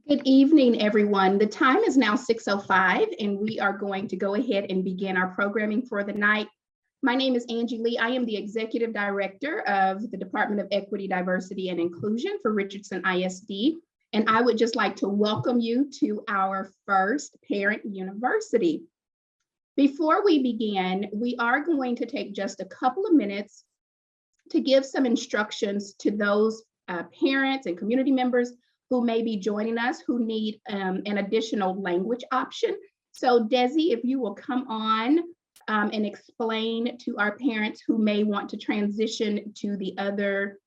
Good evening, everyone. The time is now 6:05, and we are going to go ahead and begin our programming for the night. My name is Angie Lee. I am the Executive Director of the Department of Equity, Diversity, and Inclusion for Richardson ISD, and I would just like to welcome you to our first Parent University. Before we begin, we are going to take just a couple of minutes to give some instructions to those parents and community members who may be joining us who need an additional language option. So Desi, if you will come on and explain to our parents who may want to transition to the other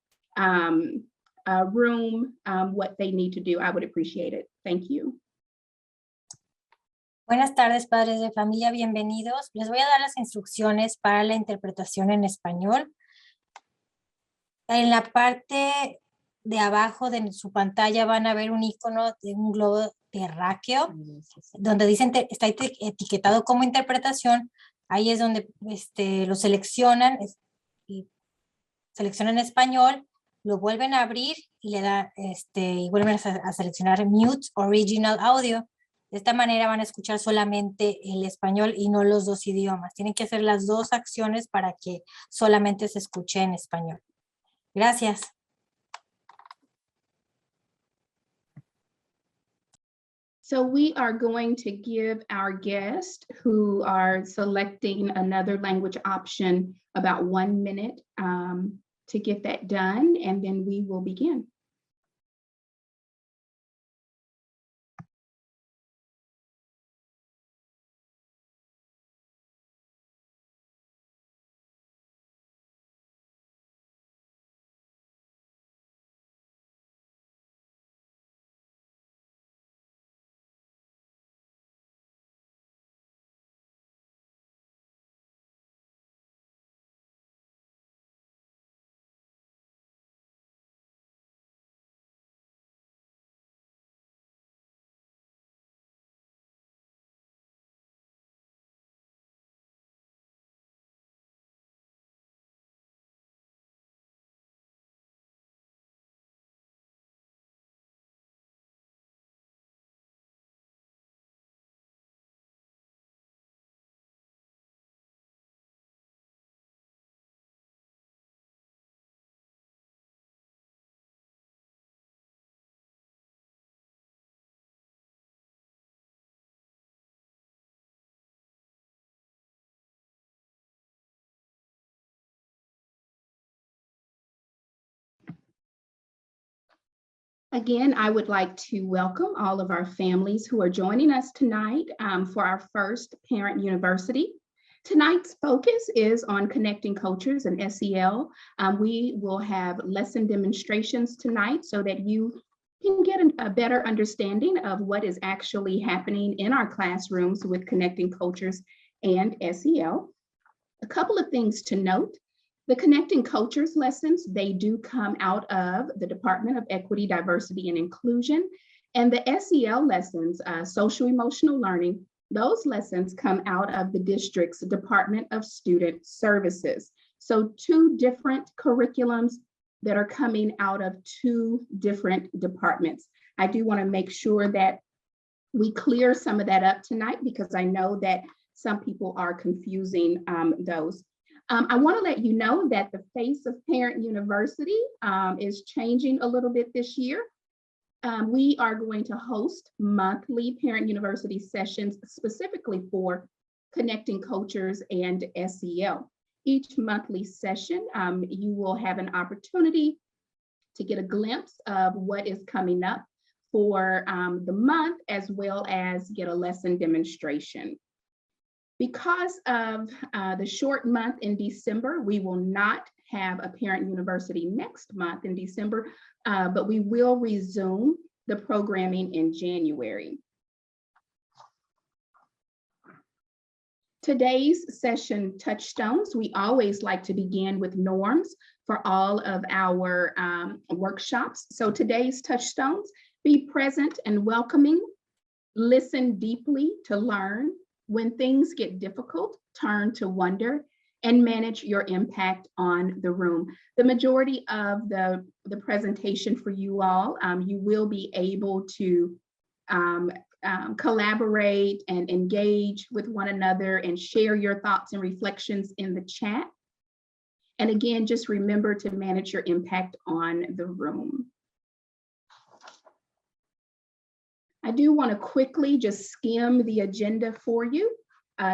room what they need to do, I would appreciate it. Thank you. Buenas tardes, padres de familia, bienvenidos. Les voy a dar las instrucciones para la interpretación en español. En la parte de abajo de su pantalla van a ver un icono de un globo terráqueo, donde dice, está etiquetado como interpretación. Ahí es donde lo seleccionan, y seleccionan español, lo vuelven a abrir y le da, y vuelven a seleccionar Mute Original Audio. De esta manera van a escuchar solamente el español y no los dos idiomas. Tienen que hacer las dos acciones para que solamente se escuche en español. Gracias. So we are going to give our guests who are selecting another language option about 1 minute to get that done, and then we will begin. Again, I would like to welcome all of our families who are joining us tonight for our first Parent University. Tonight's focus is on connecting cultures and SEL. We will have lesson demonstrations tonight so that you can get a better understanding of what is actually happening in our classrooms with connecting cultures and SEL. A couple of things to note. The Connecting Cultures lessons, they do come out of the Department of Equity, Diversity, and Inclusion. And the SEL lessons, social emotional learning, those lessons come out of the district's Department of Student Services. So two different curriculums that are coming out of two different departments. I do want to make sure that we clear some of that up tonight because I know that some people are confusing those. I want to let you know that the face of Parent University is changing a little bit this year. We are going to host monthly Parent University sessions specifically for connecting cultures and SEL. Each monthly session, you will have an opportunity to get a glimpse of what is coming up for the month, as well as get a lesson demonstration. Because of the short month in December, we will not have a Parent University next month in December, but we will resume the programming in January. Today's session, Touchstones, we always like to begin with norms for all of our workshops. So today's Touchstones, be present and welcoming, listen deeply to learn. When things get difficult, turn to wonder and manage your impact on the room. The majority of the presentation for you all, you will be able to collaborate and engage with one another and share your thoughts and reflections in the chat. And again, just remember to manage your impact on the room. I do want to quickly just skim the agenda for you.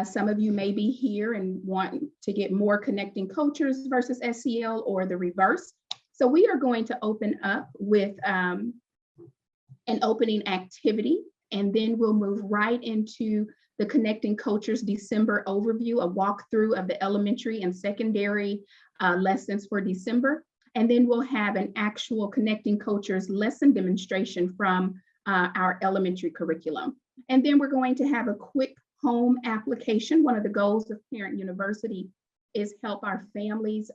Some of you may be here and want to get more connecting cultures versus SEL or the reverse. So we are going to open up with an opening activity, and then we'll move right into the Connecting Cultures December overview, a walkthrough of the elementary and secondary lessons for December. And then we'll have an actual Connecting Cultures lesson demonstration from our elementary curriculum. And then we're going to have a quick home application. One of the goals of Parent University is help our families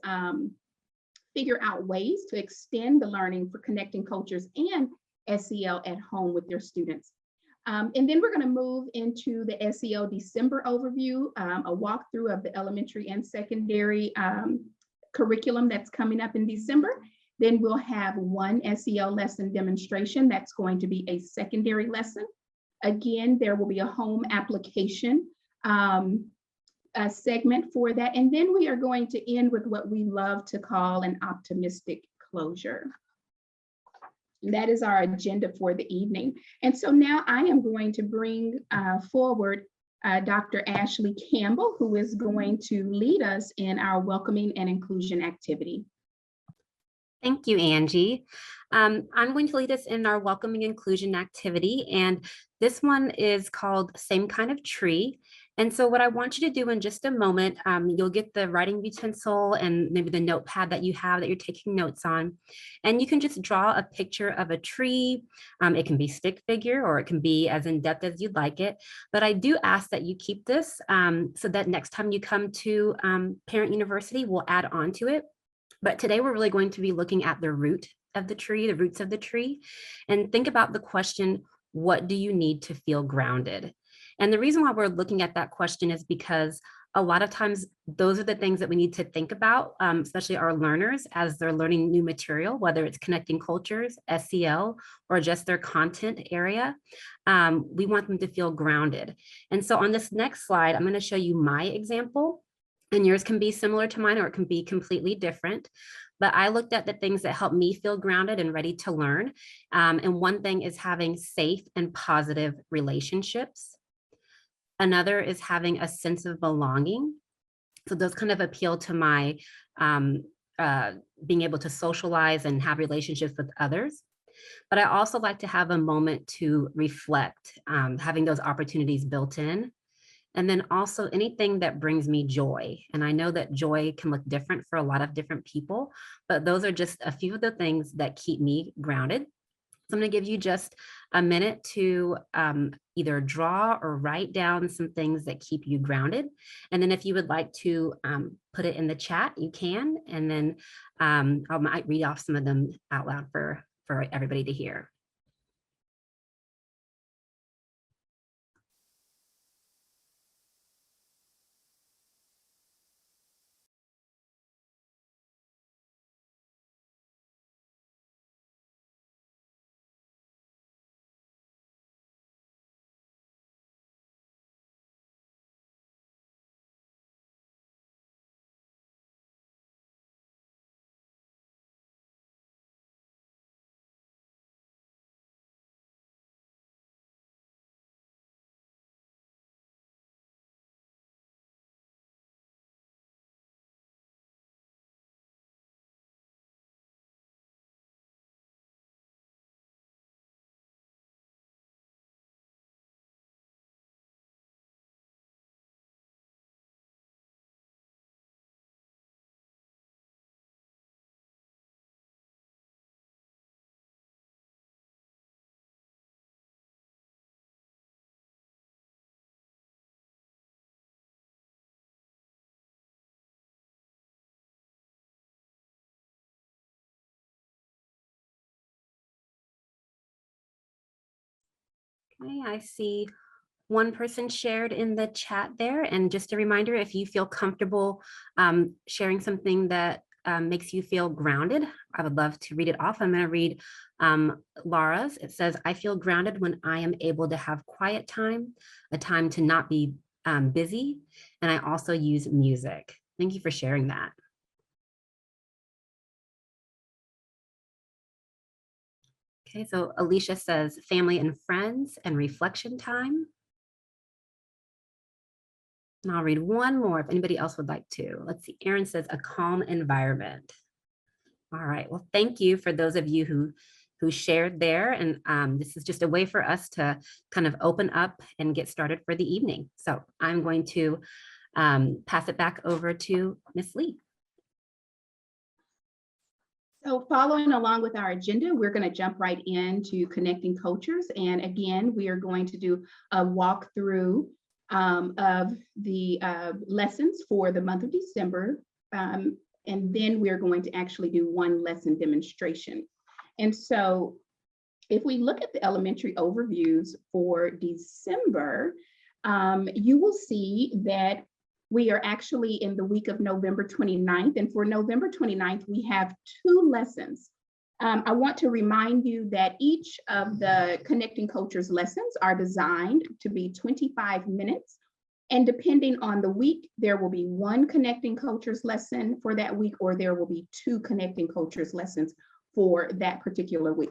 figure out ways to extend the learning for Connecting Cultures and SEL at home with their students. And then we're going to move into the SEL December overview, a walkthrough of the elementary and secondary curriculum that's coming up in December. Then we'll have one SEL lesson demonstration that's going to be a secondary lesson. Again, there will be a home application a segment for that. And then we are going to end with what we love to call an optimistic closure. And that is our agenda for the evening. And so now I am going to bring forward Dr. Ashley Campbell, who is going to lead us in our welcoming and inclusion activity. Thank you, Angie. I'm going to lead us in our welcoming inclusion activity, and this one is called Same Kind of Tree. And so what I want you to do in just a moment, you'll get the writing utensil and maybe the notepad that you have that you're taking notes on. And you can just draw a picture of a tree. It can be stick figure or it can be as in-depth as you'd like it. But I do ask that you keep this so that next time you come to Parent University, we'll add on to it. But today we're really going to be looking at the root of the tree, the roots of the tree, and think about the question, what do you need to feel grounded? And the reason why we're looking at that question is because a lot of times those are the things that we need to think about, especially our learners as they're learning new material, whether it's Connecting Cultures, SEL, or just their content area. We want them to feel grounded. And so on this next slide, I'm going to show you my example. And yours can be similar to mine or it can be completely different. But I looked at the things that help me feel grounded and ready to learn. And one thing is having safe and positive relationships. Another is having a sense of belonging. So those kind of appeal to my being able to socialize and have relationships with others. But I also like to have a moment to reflect, having those opportunities built in. And then also anything that brings me joy. And I know that joy can look different for a lot of different people, but those are just a few of the things that keep me grounded. So I'm going to give you just a minute to either draw or write down some things that keep you grounded. And then if you would like to put it in the chat, you can. And then I might read off some of them out loud for everybody to hear. Okay, I see one person shared in the chat there. And just a reminder, if you feel comfortable sharing something that makes you feel grounded. I would love to read it off. I'm going to read Laura's. It says, I feel grounded when I am able to have quiet time, a time to not be busy, and I also use music. Thank you for sharing that. Okay, so Alicia says family and friends and reflection time. And I'll read one more if anybody else would like to. Let's see, Erin says a calm environment. All right, well, thank you for those of you who shared there. And this is just a way for us to kind of open up and get started for the evening. So I'm going to pass it back over to Ms. Lee. So following along with our agenda, we're going to jump right into connecting cultures. And again, we are going to do a walkthrough of the lessons for the month of December. And then we're going to actually do one lesson demonstration. And so if we look at the elementary overviews for December, you will see that we are actually in the week of November 29th. And for November 29th, we have 2 lessons. I want to remind you that each of the Connecting Cultures lessons are designed to be 25 minutes. And depending on the week, there will be 1 Connecting Cultures lesson for that week, or there will be 2 Connecting Cultures lessons for that particular week.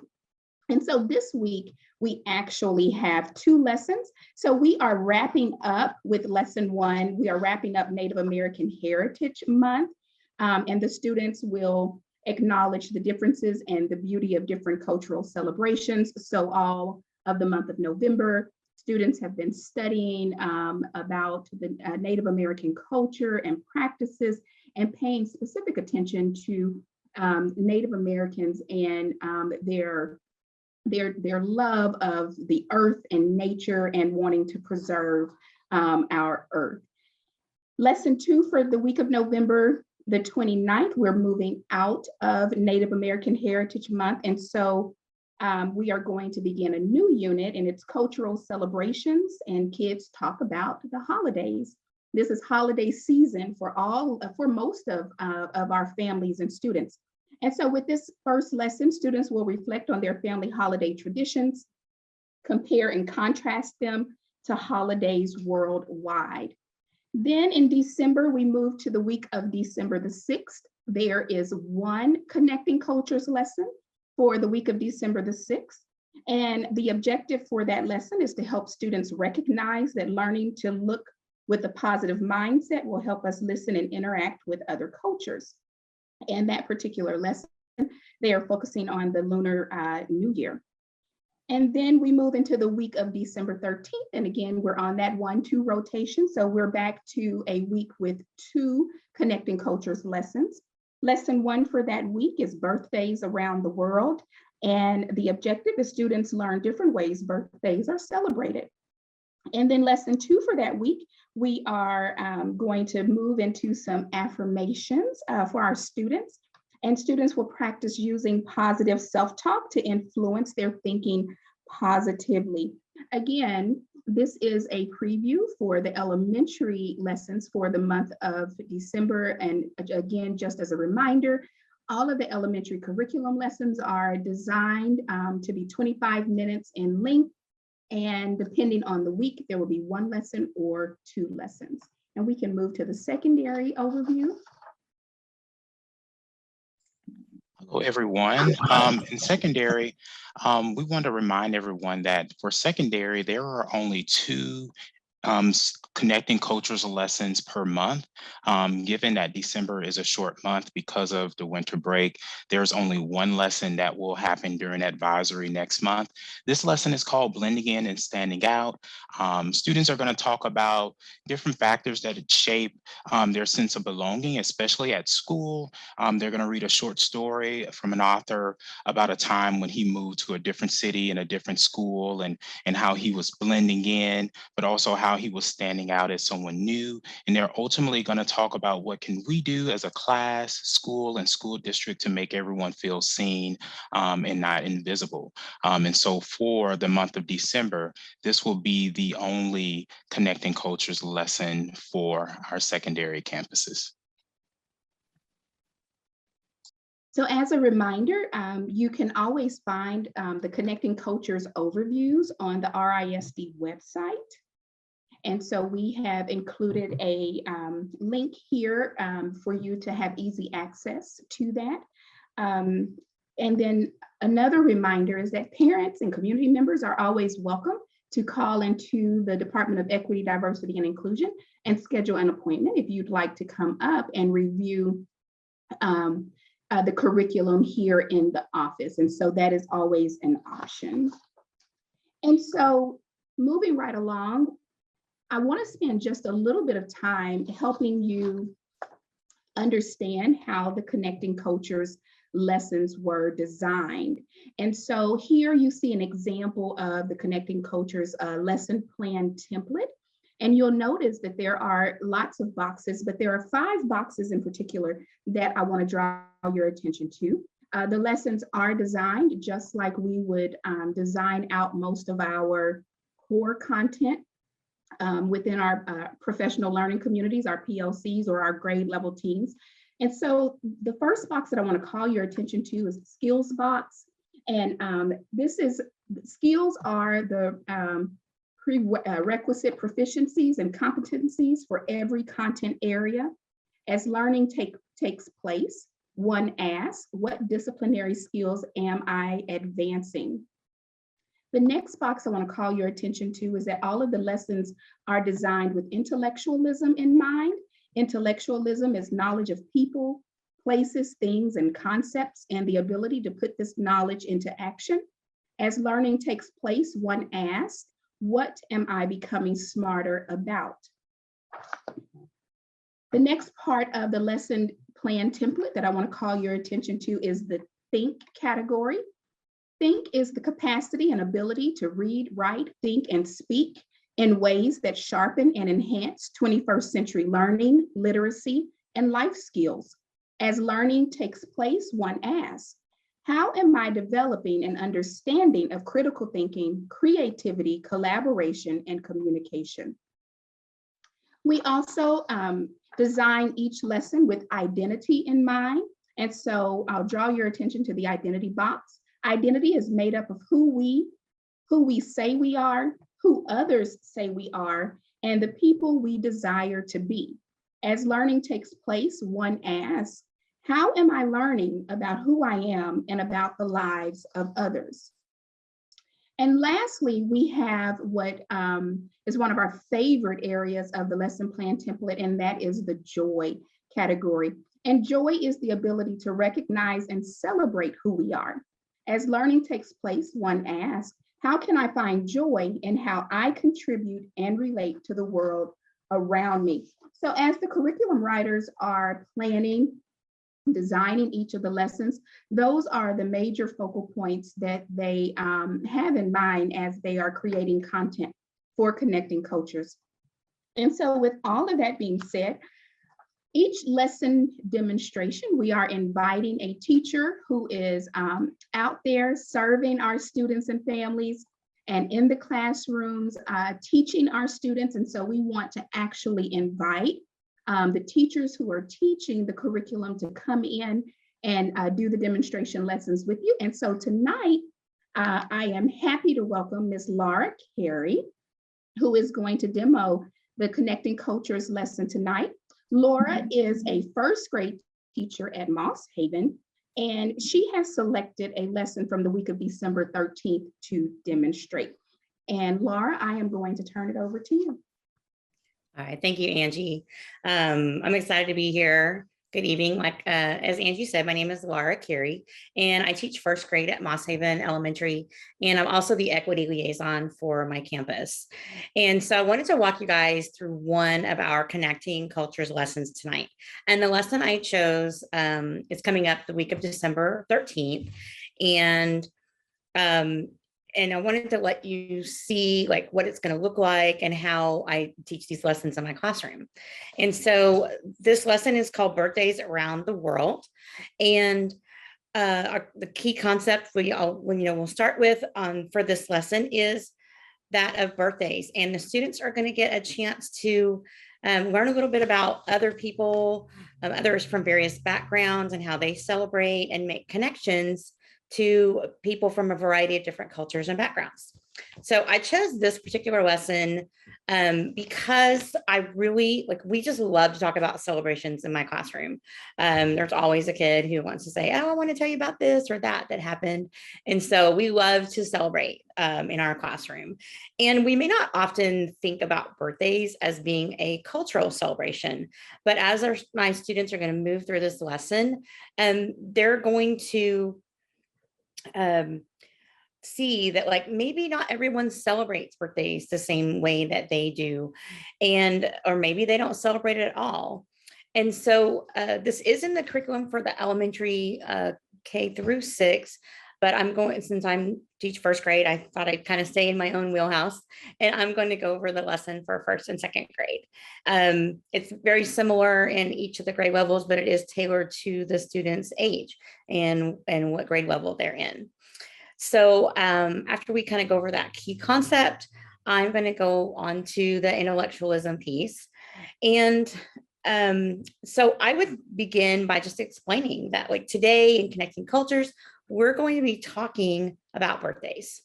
And so this week, we actually have 2 lessons. So we are wrapping up with lesson 1. We are wrapping up Native American Heritage Month, and the students will acknowledge the differences and the beauty of different cultural celebrations. So all of the month of November, students have been studying about the Native American culture and practices and paying specific attention to Native Americans and their love of the earth and nature and wanting to preserve our earth. Lesson 2 for the week of November the 29th, we're moving out of Native American Heritage Month. And so we are going to begin a new unit, and it's cultural celebrations, and kids talk about the holidays. This is holiday season for most of our families and students. And so with this first lesson, students will reflect on their family holiday traditions, compare and contrast them to holidays worldwide. Then in December, we move to the week of December the 6th. There is 1 Connecting Cultures lesson for the week of December the 6th. And the objective for that lesson is to help students recognize that learning to look with a positive mindset will help us listen and interact with other cultures. And that particular lesson, they are focusing on the Lunar New Year. And then we move into the week of December 13th. And again, we're on that 1-2 rotation. So we're back to a week with 2 Connecting Cultures lessons. Lesson 1 for that week is birthdays around the world. And the objective is students learn different ways birthdays are celebrated. And then lesson 2 for that week, we are going to move into some affirmations for our students. And students will practice using positive self-talk to influence their thinking positively. Again, this is a preview for the elementary lessons for the month of December. And again, just as a reminder, all of the elementary curriculum lessons are designed to be 25 minutes in length. And depending on the week, there will be 1 lesson or 2 lessons. And we can move to the secondary overview. Hello, everyone. In secondary, we want to remind everyone that for secondary, there are only 2 Connecting Cultures lessons per month. Given that December is a short month because of the winter break, there's only 1 lesson that will happen during advisory next month. This lesson is called Blending In and Standing Out. Students are going to talk about different factors that shape their sense of belonging, especially at school. They're going to read a short story from an author about a time when he moved to a different city and a different school and how he was blending in, but also how he was standing out as someone new. And they're ultimately going to talk about what can we do as a class, school, and school district to make everyone feel seen and not invisible. And so for the month of December, this will be the only Connecting Cultures lesson for our secondary campuses. So as a reminder, you can always find the Connecting Cultures overviews on the RISD website. And so we have included a link here for you to have easy access to that. And then another reminder is that parents and community members are always welcome to call into the Department of Equity, Diversity, and Inclusion and schedule an appointment if you'd like to come up and review the curriculum here in the office. And so that is always an option. And so moving right along, I want to spend just a little bit of time helping you understand how the Connecting Cultures lessons were designed. And so here you see an example of the Connecting Cultures lesson plan template. And you'll notice that there are lots of boxes, but there are 5 boxes in particular that I want to draw your attention to. The lessons are designed just like we would design out most of our core content within our professional learning communities, our PLCs or our grade level teams. And so the first box that I want to call your attention to is the skills box. And this is, skills are the prerequisite proficiencies and competencies for every content area. As learning takes place, one asks, what disciplinary skills am I advancing? The next box I want to call your attention to is that all of the lessons are designed with intellectualism in mind. Intellectualism is knowledge of people, places, things, and concepts, and the ability to put this knowledge into action. As learning takes place, one asks, what am I becoming smarter about? The next part of the lesson plan template that I want to call your attention to is the think category. Think is the capacity and ability to read, write, think, and speak in ways that sharpen and enhance 21st century learning, literacy, and life skills. As learning takes place, one asks, how am I developing an understanding of critical thinking, creativity, collaboration, and communication? We also design each lesson with identity in mind. And so I'll draw your attention to the identity box. Identity is made up of who we say we are, who others say we are, and the people we desire to be. As learning takes place, one asks, how am I learning about who I am and about the lives of others? And lastly, we have what is one of our favorite areas of the lesson plan template, and that is the joy category. And joy is the ability to recognize and celebrate who we are. As learning takes place, one asks, how can I find joy in how I contribute and relate to the world around me? So as the curriculum writers are planning, designing each of the lessons, those are the major focal points that they have in mind as they are creating content for Connecting Cultures. And so with all of that being said, each lesson demonstration, we are inviting a teacher who is out there serving our students and families and in the classrooms, teaching our students. And so we want to actually invite the teachers who are teaching the curriculum to come in and do the demonstration lessons with you. And so tonight, I am happy to welcome Ms. Laura Carey, who is going to demo the Connecting Cultures lesson tonight. Laura is a first grade teacher at Moss Haven, and she has selected a lesson from the week of December 13th to demonstrate. And Laura, I am going to turn it over to you. All right, thank you, Angie. I'm excited to be here. Good evening. Like as Angie said, my name is Laura Carey, and I teach first grade at Moss Haven Elementary, and I'm also the equity liaison for my campus. And so I wanted to walk you guys through one of our Connecting Cultures lessons tonight. And the lesson I chose is coming up the week of December 13th, and I wanted to let you see like what it's going to look like and how I teach these lessons in my classroom. And so this lesson is called Birthdays Around the World. And the key concept we'll start with for this lesson is that of birthdays. And the students are going to get a chance to learn a little bit about other people, others from various backgrounds and how they celebrate, and make connections to people from a variety of different cultures and backgrounds. So I chose this particular lesson because I really we just love to talk about celebrations in my classroom. There's always a kid who wants to say, oh, I want to tell you about this or that happened. And so we love to celebrate in our classroom. And we may not often think about birthdays as being a cultural celebration, but as my students are going to move through this lesson, they're going to see that maybe not everyone celebrates birthdays the same way that they do, or maybe they don't celebrate it at all. And so this is in the curriculum for the elementary K through 6, but since I teach first grade, I thought I'd kind of stay in my own wheelhouse, and I'm going to go over the lesson for first and second grade. It's very similar in each of the grade levels, but it is tailored to the student's age and what grade level they're in. So after we kind of go over that key concept, I'm going to go on to the intellectualism piece. And so I would begin by just explaining that today in Connecting Cultures, we're going to be talking about birthdays.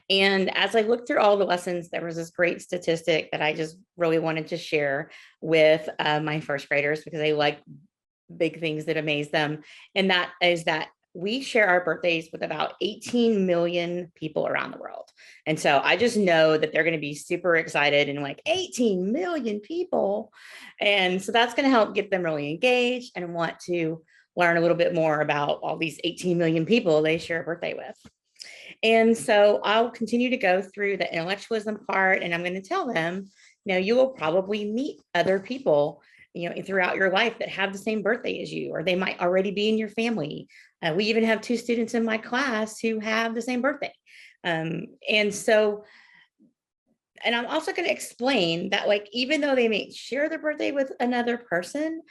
And as I looked through all the lessons, there was this great statistic that I just really wanted to share with my first graders, because they like big things that amaze them. And that is that we share our birthdays with about 18 million people around the world. And so I just know that they're going to be super excited and 18 million people. And so that's going to help get them really engaged and want to learn a little bit more about all these 18 million people they share a birthday with. And so I'll continue to go through the intellectualism part, and I'm going to tell them, you will probably meet other people throughout your life that have the same birthday as you, or they might already be in your family. We even have 2 students in my class who have the same birthday. And I'm also going to explain that even though they may share their birthday with another person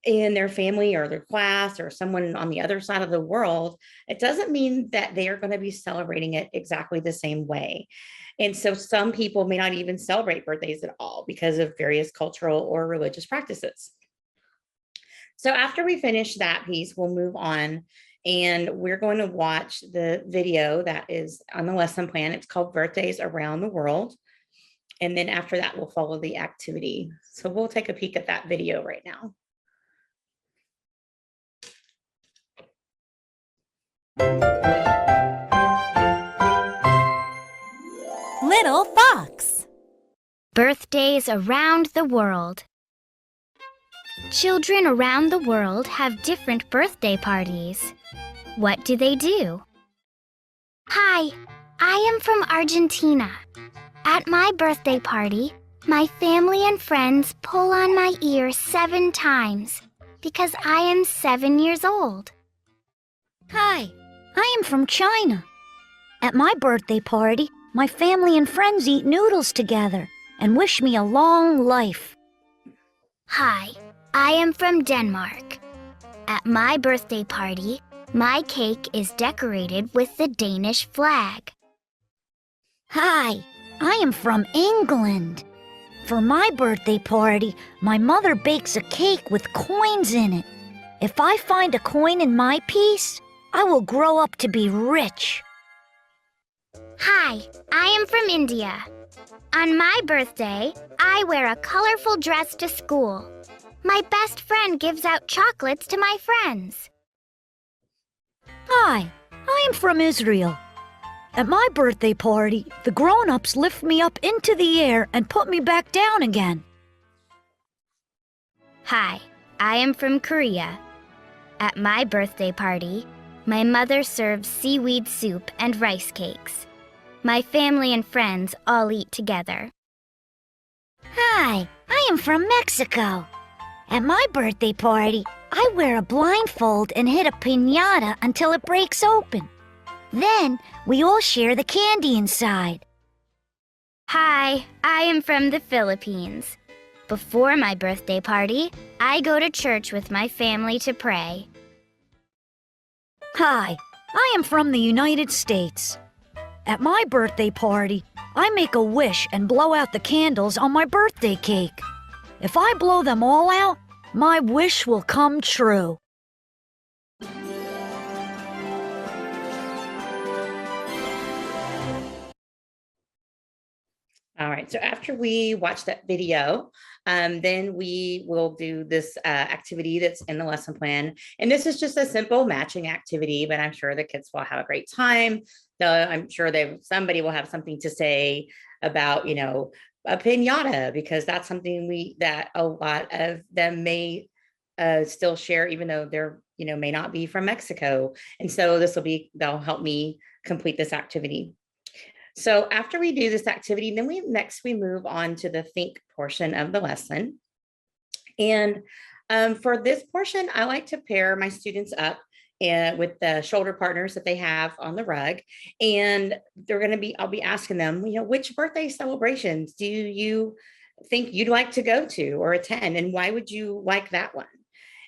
in their family or their class or someone on the other side of the world, it doesn't mean that they are going to be celebrating it exactly the same way. And so some people may not even celebrate birthdays at all because of various cultural or religious practices. So after we finish that piece, we'll move on, and we're going to watch the video that is on the lesson plan. It's called Birthdays Around the World. And then after that, we'll follow the activity. So we'll take a peek at that video right now. Little Fox. Birthdays around the world. Children around the world have different birthday parties. What do they do? Hi, I am from Argentina. At my birthday party, my family and friends pull on my ear 7 times because I am 7 years old. Hi, I am from China. At my birthday party, my family and friends eat noodles together and wish me a long life. Hi, I am from Denmark. At my birthday party, my cake is decorated with the Danish flag. Hi, I am from England. For my birthday party, my mother bakes a cake with coins in it. If I find a coin in my piece, I will grow up to be rich. Hi, I am from India. On my birthday, I wear a colorful dress to school. My best friend gives out chocolates to my friends. Hi, I am from Israel. At my birthday party, the grown-ups lift me up into the air and put me back down again. Hi, I am from Korea. At my birthday party, my mother serves seaweed soup and rice cakes. My family and friends all eat together. Hi, I am from Mexico. At my birthday party, I wear a blindfold and hit a piñata until it breaks open. Then, we all share the candy inside. Hi, I am from the Philippines. Before my birthday party, I go to church with my family to pray. Hi, I am from the United States. At my birthday party, I make a wish and blow out the candles on my birthday cake. If I blow them all out, my wish will come true. All right, so after we watch that video, then we will do this activity that's in the lesson plan. And this is just a simple matching activity, but I'm sure the kids will have a great time. I'm sure somebody will have something to say about, a piñata, because that's something that a lot of them may still share, even though they're, may not be from Mexico. And so they'll help me complete this activity. So after we do this activity, then we move on to the think portion of the lesson. And for this portion, I like to pair my students up with the shoulder partners that they have on the rug. And I'll be asking them, which birthday celebrations do you think you'd like to go to or attend? And why would you like that one?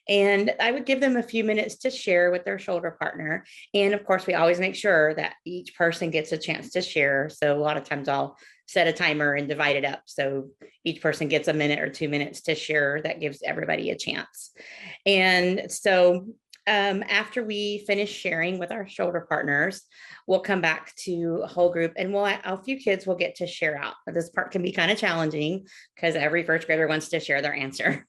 And I would give them a few minutes to share with their shoulder partner. And of course, we always make sure that each person gets a chance to share. So a lot of times I'll set a timer and divide it up. So each person gets a minute or 2 minutes to share. That gives everybody a chance. And so after we finish sharing with our shoulder partners, we'll come back to a whole group, and a few kids will get to share out. This part can be kind of challenging because every first grader wants to share their answer.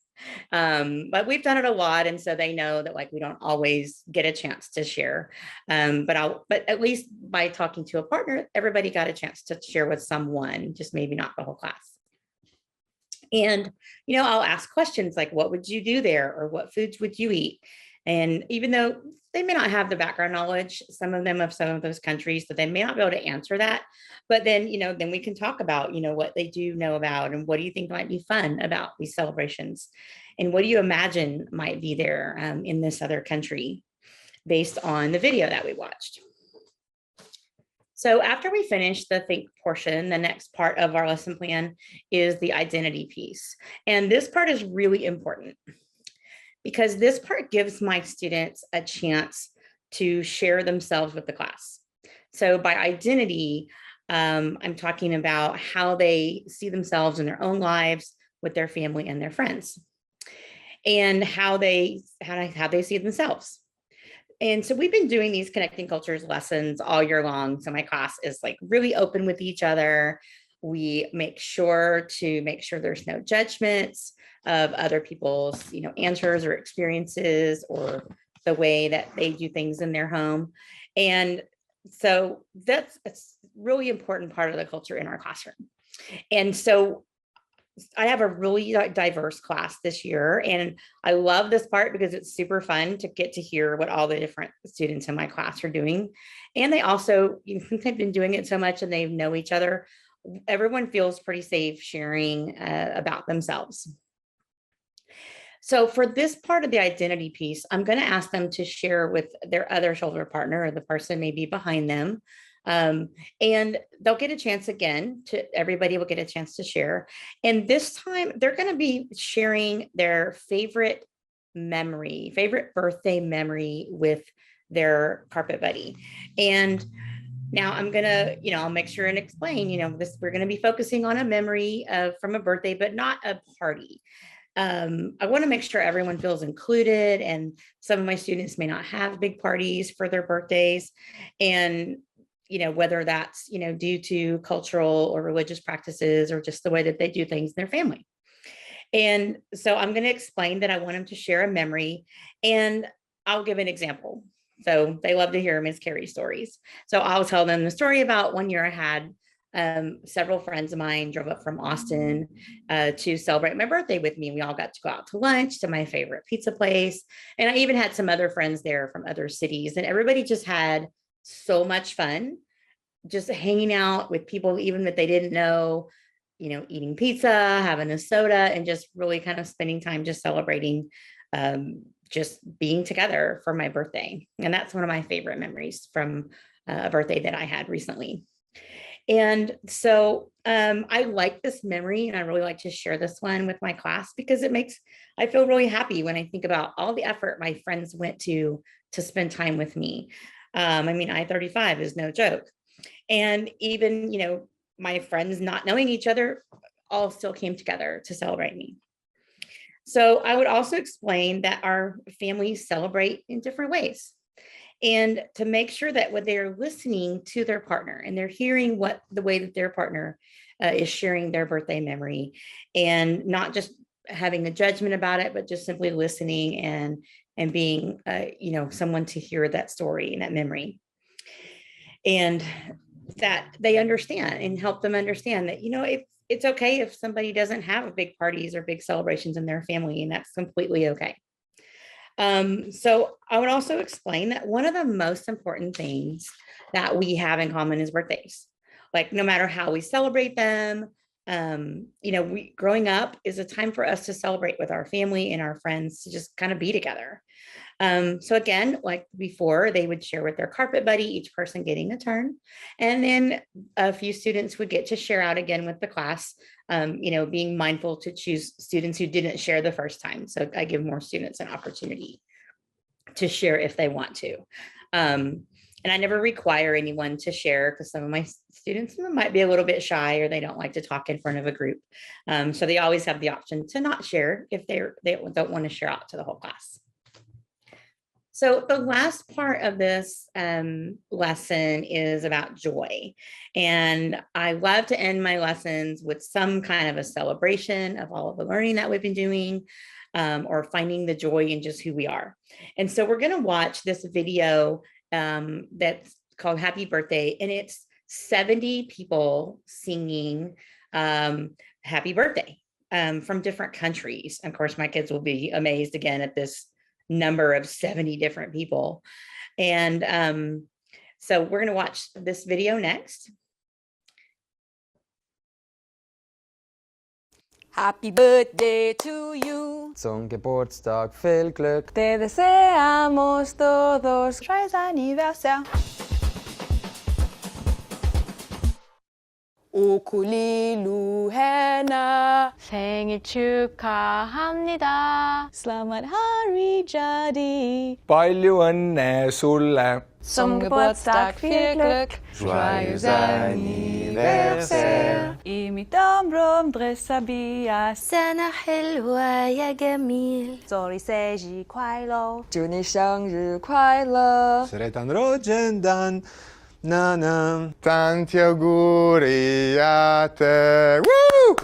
But we've done it a lot. And so they know that we don't always get a chance to share. But at least by talking to a partner, everybody got a chance to share with someone, just maybe not the whole class. And, I'll ask questions like, what would you do there? Or what foods would you eat? And even though they may not have the background knowledge, some of them of some of those countries, so they may not be able to answer that. But then, then we can talk about, what they do know about, and what do you think might be fun about these celebrations? And what do you imagine might be there in this other country based on the video that we watched? So after we finish the think portion, the next part of our lesson plan is the identity piece. And this part is really important, because this part gives my students a chance to share themselves with the class. So by identity, I'm talking about how they see themselves in their own lives, with their family and their friends, and how they see themselves. And so we've been doing these connecting cultures lessons all year long. So my class is really open with each other. We make sure there's no judgments of other people's, answers or experiences or the way that they do things in their home. And so it's a really important part of the culture in our classroom. And so I have a really diverse class this year, and I love this part because it's super fun to get to hear what all the different students in my class are doing. And they also, they've been doing it so much and they know each other. Everyone feels pretty safe sharing about themselves. So for this part of the identity piece, I'm going to ask them to share with their other shoulder partner, or the person maybe behind them. And they'll get a chance again everybody will get a chance to share. And this time they're going to be sharing their favorite birthday memory with their carpet buddy. And now I'm going to, I'll make sure and explain, we're going to be focusing on a memory from a birthday, but not a party. I want to make sure everyone feels included, and some of my students may not have big parties for their birthdays, and whether that's due to cultural or religious practices or just the way that they do things in their family. And so I'm going to explain that I want them to share a memory, and I'll give an example. So they love to hear Ms. Carey stories. So I'll tell them the story about one year I had several friends of mine drove up from Austin to celebrate my birthday with me. We all got to go out to lunch to my favorite pizza place. And I even had some other friends there from other cities, and everybody just had so much fun just hanging out with people, even that they didn't know, eating pizza, having a soda, and just really kind of spending time just celebrating, just being together for my birthday. And that's one of my favorite memories from a birthday that I had recently. And so I like this memory, and I really like to share this one with my class because I feel really happy when I think about all the effort my friends went to spend time with me. I-35 is no joke. And even, my friends not knowing each other all still came together to celebrate me. So I would also explain that our families celebrate in different ways, and to make sure that when they're listening to their partner and they're hearing the way that their partner is sharing their birthday memory, and not just having a judgment about it, but just simply listening and being, someone to hear that story and that memory, and that they understand and help them understand that, it's okay if somebody doesn't have big parties or big celebrations in their family, and that's completely okay. So I would also explain that one of the most important things that we have in common is birthdays. Like, no matter how we celebrate them, growing up is a time for us to celebrate with our family and our friends, to just kind of be together. So again, like before, they would share with their carpet buddy, each person getting a turn. And then a few students would get to share out again with the class, being mindful to choose students who didn't share the first time. So I give more students an opportunity to share if they want to. And I never require anyone to share, because some of my students might be a little bit shy, or they don't like to talk in front of a group. So they always have the option to not share if they don't want to share out to the whole class. So the last part of this lesson is about joy. And I love to end my lessons with some kind of a celebration of all of the learning that we've been doing, or finding the joy in just who we are. And so we're going to watch this video that's called Happy Birthday, and it's 70 people singing Happy Birthday from different countries. Of course, my kids will be amazed again at this number of 70 different people. And so we're going to watch this video next. Happy birthday to you. Zum Geburtstag viel Glück. Te deseamos todos feliz aniversaire. 오쿠리루 해나 생일 축하합니다. Selamat Hari Jadi. Palju õnne sulle. Zum Geburtstag viel Glück. Joyeux anniversaire. إيمي تمرم درسا بيا. سنة حلوة يا جميل. 祝你生日快乐。祝你生日快乐。 Sretan rođendan. Nanam, tanti auguri a te. Woo!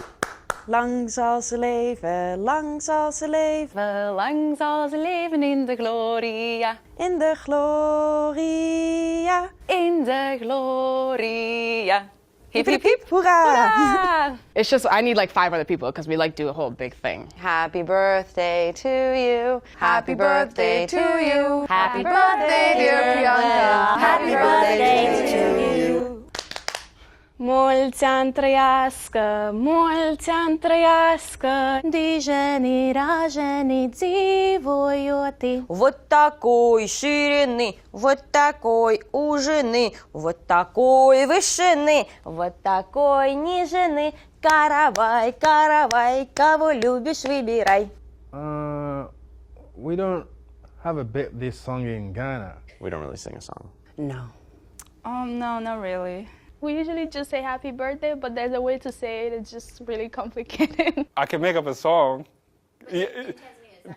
Lang zal ze leven, lang zal ze leven, lang zal ze leven in de gloria. In de gloria, in de gloria. Hip, hip, hip, hoera! It's just, I need like 5 other people because we like do a whole big thing. Happy birthday to you. Happy birthday to you. Happy birthday, dear Priyanka. Happy birthday to you. Mulți ani trăiască, Dijeni, rajeni, дзивоёти. Вот такой ширины, вот такой ужины, вот такой вышины, вот такой нижины. Каравай, каравай, кого любишь, выбирай. We don't have a bit this song in Ghana. We don't really sing a song. No. No, not really. We usually just say happy birthday, but there's a way to say it. It's just really complicated. I can make up a song. Is that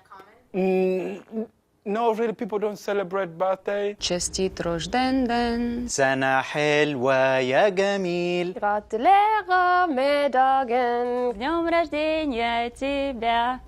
common? No, really, people don't celebrate birthday. Честит рожден ден. سنة حلوة يا جميل. Gratulerer med dagen. Днем рождения тебя.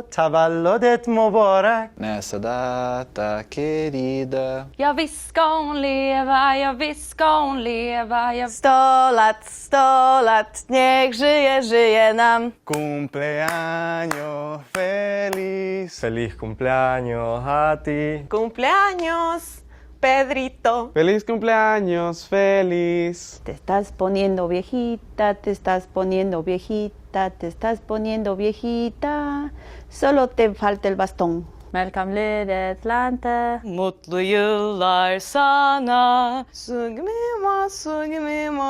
تولدت مبارك. Nessa data querida. Ja, visst ska hon leva, ja, visst ska hon leva. Ja. 100 lat, niech żyje, żyje nam. Cumpleaños feliz. Feliz cumpleaños a ti. Cumpleaños, Pedrito. Feliz cumpleaños, feliz. Te estás poniendo viejita, te estás poniendo viejita, te estás poniendo viejita. Solo te falta el bastón. Welcome ledet lente. Mutlu yıllar sana. Συγγνώμη,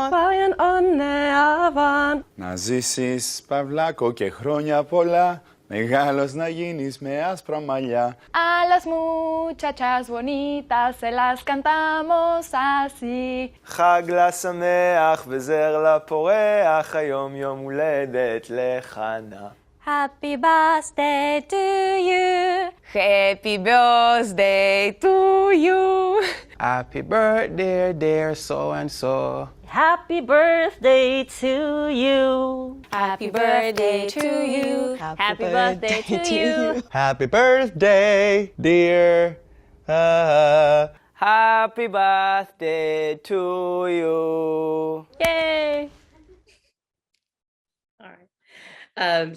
Πάιον όνε αβάν. Να ζήσεις παυλάκο και χρόνια πολλά. Μεγάλος να γίνεις με άσπρα μαλλιά. A las muchachas bonitas se las cantamos así. חג לה שמח וזר לה פורח, היום יום הולדת לחנה. Happy birthday to you. Happy birthday to you. Happy birthday, dear so and so. Happy birthday to you. Happy birthday to you. Happy birthday to you. Happy birthday, dear. Happy birthday to you. Yay. All right.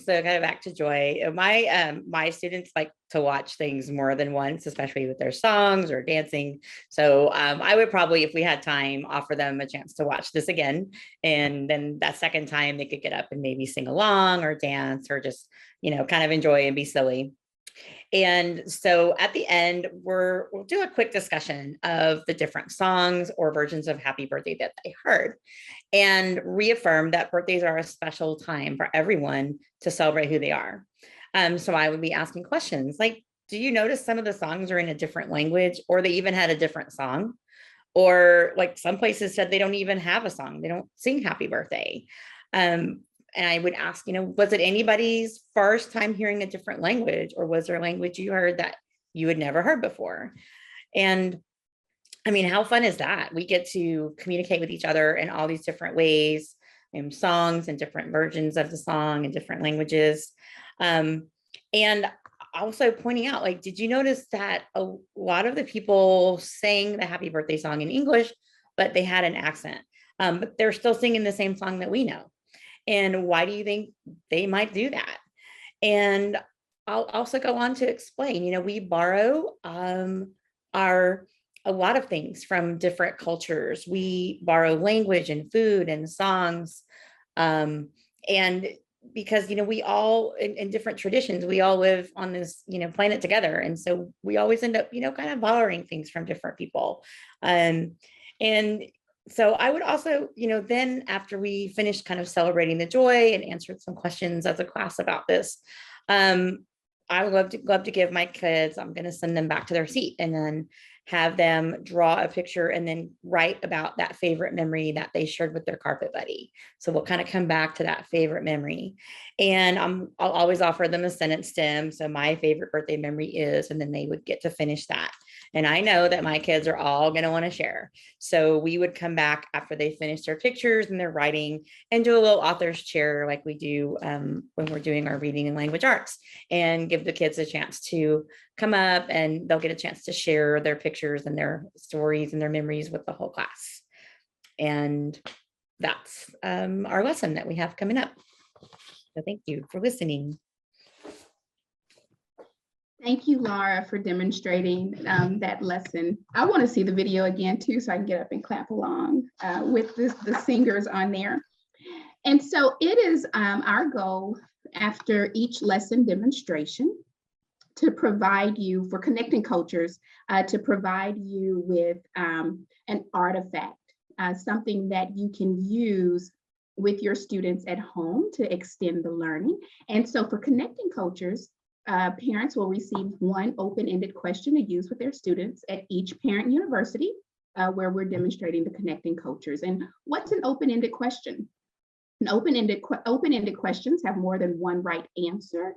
So kind of back to Joy. My students like to watch things more than once, especially with their songs or dancing. So I would probably, if we had time, offer them a chance to watch this again. And then that second time they could get up and maybe sing along or dance or just, kind of enjoy and be silly. And so at the end, we'll do a quick discussion of the different songs or versions of Happy Birthday that they heard and reaffirm that birthdays are a special time for everyone to celebrate who they are. So I would be asking questions like, do you notice some of the songs are in a different language or they even had a different song? Or like some places said they don't even have a song. They don't sing Happy Birthday. And I would ask, was it anybody's first time hearing a different language or was there a language you heard that you had never heard before? And I mean, how fun is that? We get to communicate with each other in all these different ways, and songs and different versions of the song in different languages. And also pointing out, like, did you notice that a lot of the people sang the Happy Birthday song in English, but they had an accent, but they're still singing the same song that we know? And why do you think they might do that? And I'll also go on to explain, we borrow a lot of things from different cultures. We borrow language and food and songs. And because, we all in different traditions, we all live on this, planet together. And so we always end up, kind of borrowing things from different people. And so I would also, then after we finished kind of celebrating the joy and answered some questions as a class about this, I would love to give my kids, I'm going to send them back to their seat and then have them draw a picture and then write about that favorite memory that they shared with their carpet buddy. So we'll kind of come back to that favorite memory. And I'll always offer them a sentence stem. So my favorite birthday memory is, and then they would get to finish that. And I know that my kids are all going to want to share. So we would come back after they finish their pictures and their writing and do a little author's chair like we do when we're doing our reading and language arts, and give the kids a chance to come up and they'll get a chance to share their pictures and their stories and their memories with the whole class. And that's our lesson that we have coming up. So thank you for listening. Thank you, Laura, for demonstrating that lesson. I want to see the video again too, so I can get up and clap along with the singers on there. And so it is our goal after each lesson demonstration to provide you, for Connecting Cultures, to provide you with an artifact, something that you can use with your students at home to extend the learning. And so for Connecting Cultures, parents will receive one open-ended question to use with their students at each parent university where we're demonstrating the Connecting Cultures. And what's an open-ended question? An open-ended questions have more than one right answer.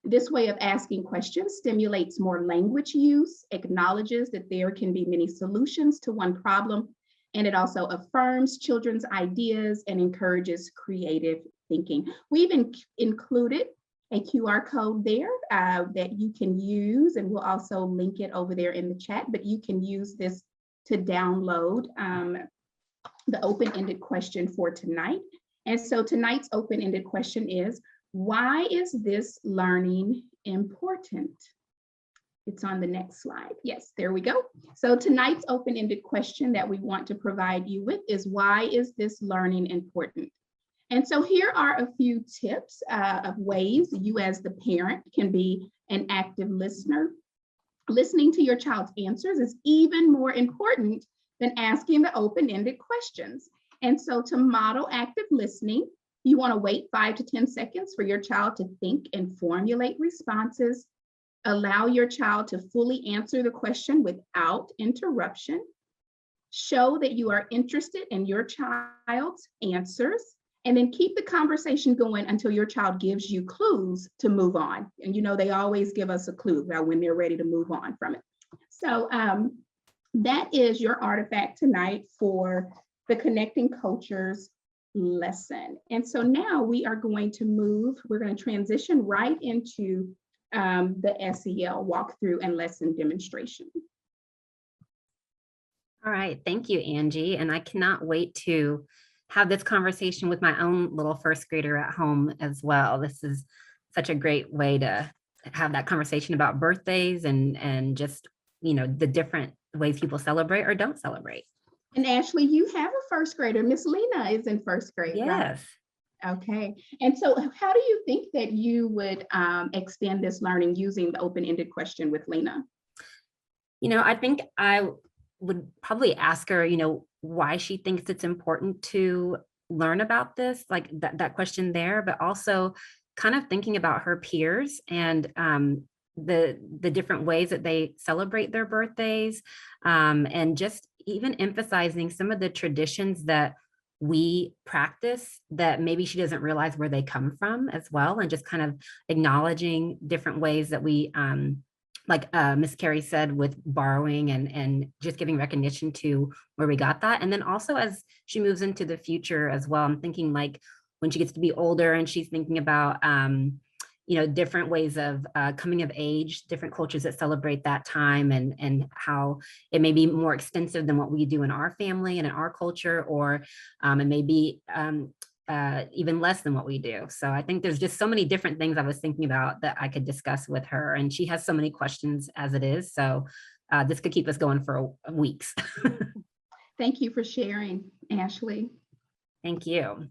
This way of asking questions stimulates more language use, acknowledges that there can be many solutions to one problem, and it also affirms children's ideas and encourages creative thinking. We've included a QR code there that you can use, and we'll also link it over there in the chat, but you can use this to download the open-ended question for tonight. And so tonight's open-ended question is, why is this learning important? It's on the next slide. Yes, there we go. So tonight's open-ended question that we want to provide you with is, why is this learning important? And so here are a few tips of ways you as the parent can be an active listener. Listening to your child's answers is even more important than asking the open-ended questions. And so to model active listening, you want to wait 5 to 10 seconds for your child to think and formulate responses. Allow your child to fully answer the question without interruption. Show that you are interested in your child's answers. And then keep the conversation going until your child gives you clues to move on. And they always give us a clue about when they're ready to move on from it. So that is your artifact tonight for the Connecting Cultures lesson. And so now we're going to transition right into the SEL walkthrough and lesson demonstration. All right, thank you, Angie. And I cannot wait to have this conversation with my own little first grader at home as well. This is such a great way to have that conversation about birthdays and just, the different ways people celebrate or don't celebrate. And Ashley, you have a first grader. Miss Lena is in first grade, yes. Right? Okay. And so how do you think that you would extend this learning using the open-ended question with Lena? I think I would probably ask her, why she thinks it's important to learn about this, like that question there, but also kind of thinking about her peers and the different ways that they celebrate their birthdays, and just even emphasizing some of the traditions that we practice that maybe she doesn't realize where they come from as well, and just kind of acknowledging different ways that we like Miss Carey said, with borrowing and just giving recognition to where we got that. And then also as she moves into the future as well, I'm thinking like when she gets to be older and she's thinking about, different ways of coming of age, different cultures that celebrate that time and how it may be more extensive than what we do in our family and in our culture, or it may be even less than what we do. So I think there's just so many different things I was thinking about that I could discuss with her. And she has so many questions as it is. So this could keep us going for weeks. Thank you for sharing, Ashley. Thank you.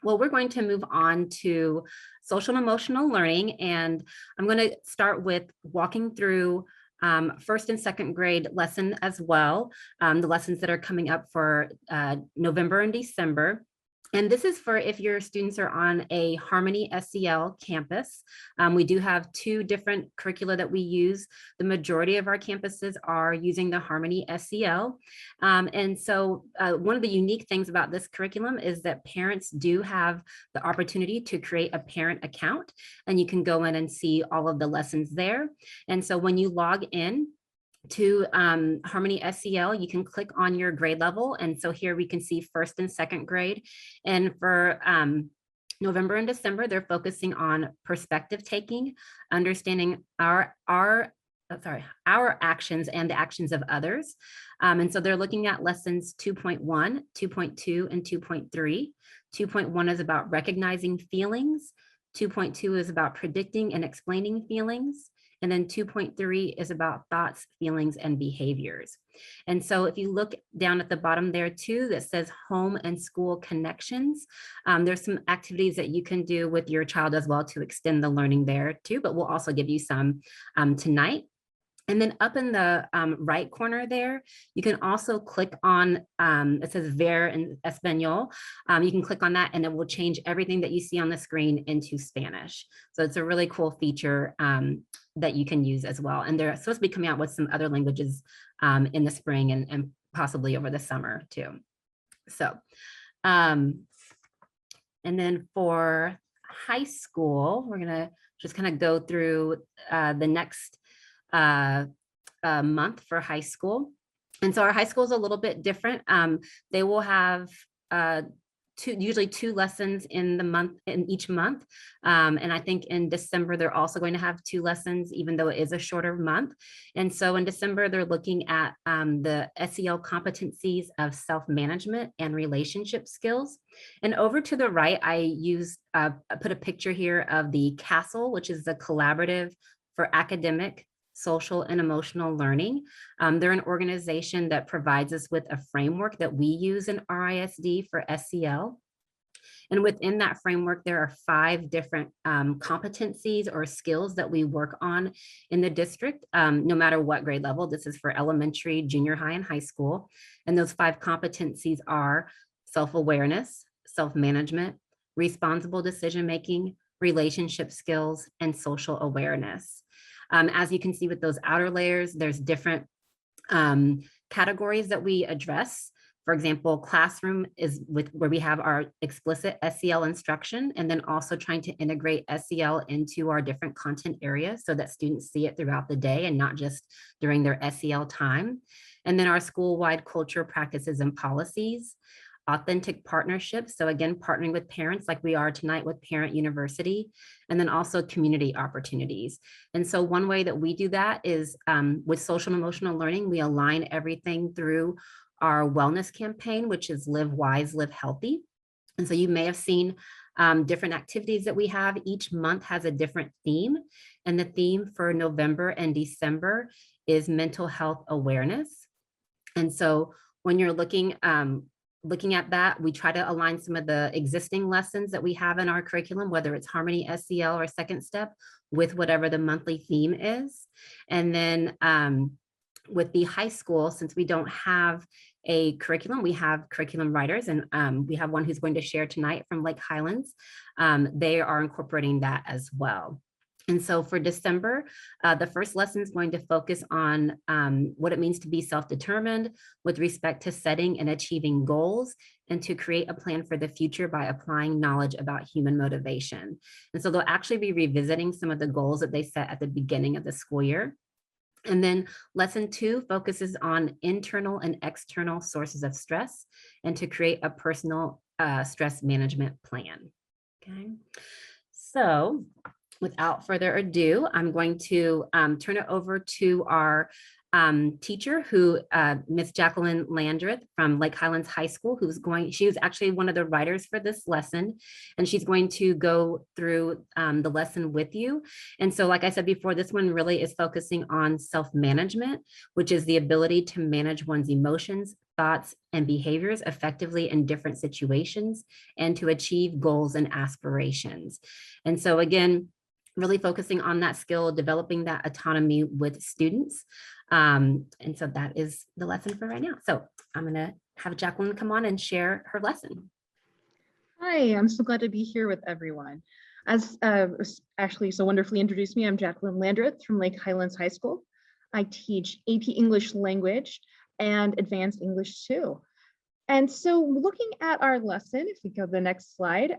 Well, we're going to move on to social and emotional learning. And I'm going to start with walking through first and second grade lesson as well, the lessons that are coming up for November and December. And this is for if your students are on a Harmony SEL campus. We do have two different curricula that we use. The majority of our campuses are using the Harmony SEL. And so one of the unique things about this curriculum is that parents do have the opportunity to create a parent account, and you can go in and see all of the lessons there. And so when you log in to Harmony SEL, you can click on your grade level. And so here we can see first and second grade. And for November and December, they're focusing on perspective taking, understanding our actions and the actions of others. And so they're looking at lessons 2.1, 2.2, and 2.3. 2.1 is about recognizing feelings. 2.2 is about predicting and explaining feelings. And then 2.3 is about thoughts, feelings, and behaviors. And so if you look down at the bottom there too, that says home and school connections, there's some activities that you can do with your child as well to extend the learning there too, but we'll also give you some tonight. And then up in the right corner there, you can also click on, it says Ver in Español. You can click on that and it will change everything that you see on the screen into Spanish. So it's a really cool feature that you can use as well. And they're supposed to be coming out with some other languages in the spring and possibly over the summer too. So, and then for high school, we're gonna just kind of go through the next month for high school. And so our high school is a little bit different. They will have usually two lessons in each month. And I think in December, they're also going to have two lessons, even though it is a shorter month. And so in December, they're looking at the SEL competencies of self-management and relationship skills. And over to the right, I put a picture here of the CASTLE, which is the Collaborative for Academic, Social, and Emotional Learning. They're an organization that provides us with a framework that we use in RISD for SEL. And within that framework, there are 5 different competencies or skills that we work on in the district, no matter what grade level. This is for elementary, junior high, and high school. And those 5 competencies are self-awareness, self-management, responsible decision-making, relationship skills, and social awareness. As you can see with those outer layers, there's different categories that we address For example, classroom is where we have our explicit SEL instruction, and then also trying to integrate SEL into our different content areas so that students see it throughout the day and not just during their SEL time. And then our school-wide culture, practices, and policies. Authentic partnerships. So again, partnering with parents like we are tonight with Parent University, and then also community opportunities. And so one way that we do that is with social and emotional learning, we align everything through our wellness campaign, which is Live Wise, Live Healthy. And so you may have seen different activities that we have. Each month has a different theme. And the theme for November and December is mental health awareness. And so when you're looking at that, we try to align some of the existing lessons that we have in our curriculum, whether it's Harmony, SEL, or Second Step, with whatever the monthly theme is. And then with the high school, since we don't have a curriculum, we have curriculum writers, and we have one who's going to share tonight from Lake Highlands. They are incorporating that as well. And so for December, the first lesson is going to focus on what it means to be self-determined with respect to setting and achieving goals, and to create a plan for the future by applying knowledge about human motivation. And so they'll actually be revisiting some of the goals that they set at the beginning of the school year. And then lesson 2 focuses on internal and external sources of stress, and to create a personal stress management plan. Okay, so without further ado, I'm going to turn it over to our teacher, who Miss Jacqueline Landreth from Lake Highlands High School, she was actually one of the writers for this lesson, and she's going to go through the lesson with you. And so, like I said before, this one really is focusing on self-management, which is the ability to manage one's emotions, thoughts, and behaviors effectively in different situations, and to achieve goals and aspirations. And so again, really focusing on that skill, developing that autonomy with students. And so that is the lesson for right now. So I'm gonna have Jacqueline come on and share her lesson. Hi, I'm so glad to be here with everyone. As Ashley so wonderfully introduced me, I'm Jacqueline Landreth from Lake Highlands High School. I teach AP English Language and Advanced English too. And so looking at our lesson, if we go to the next slide,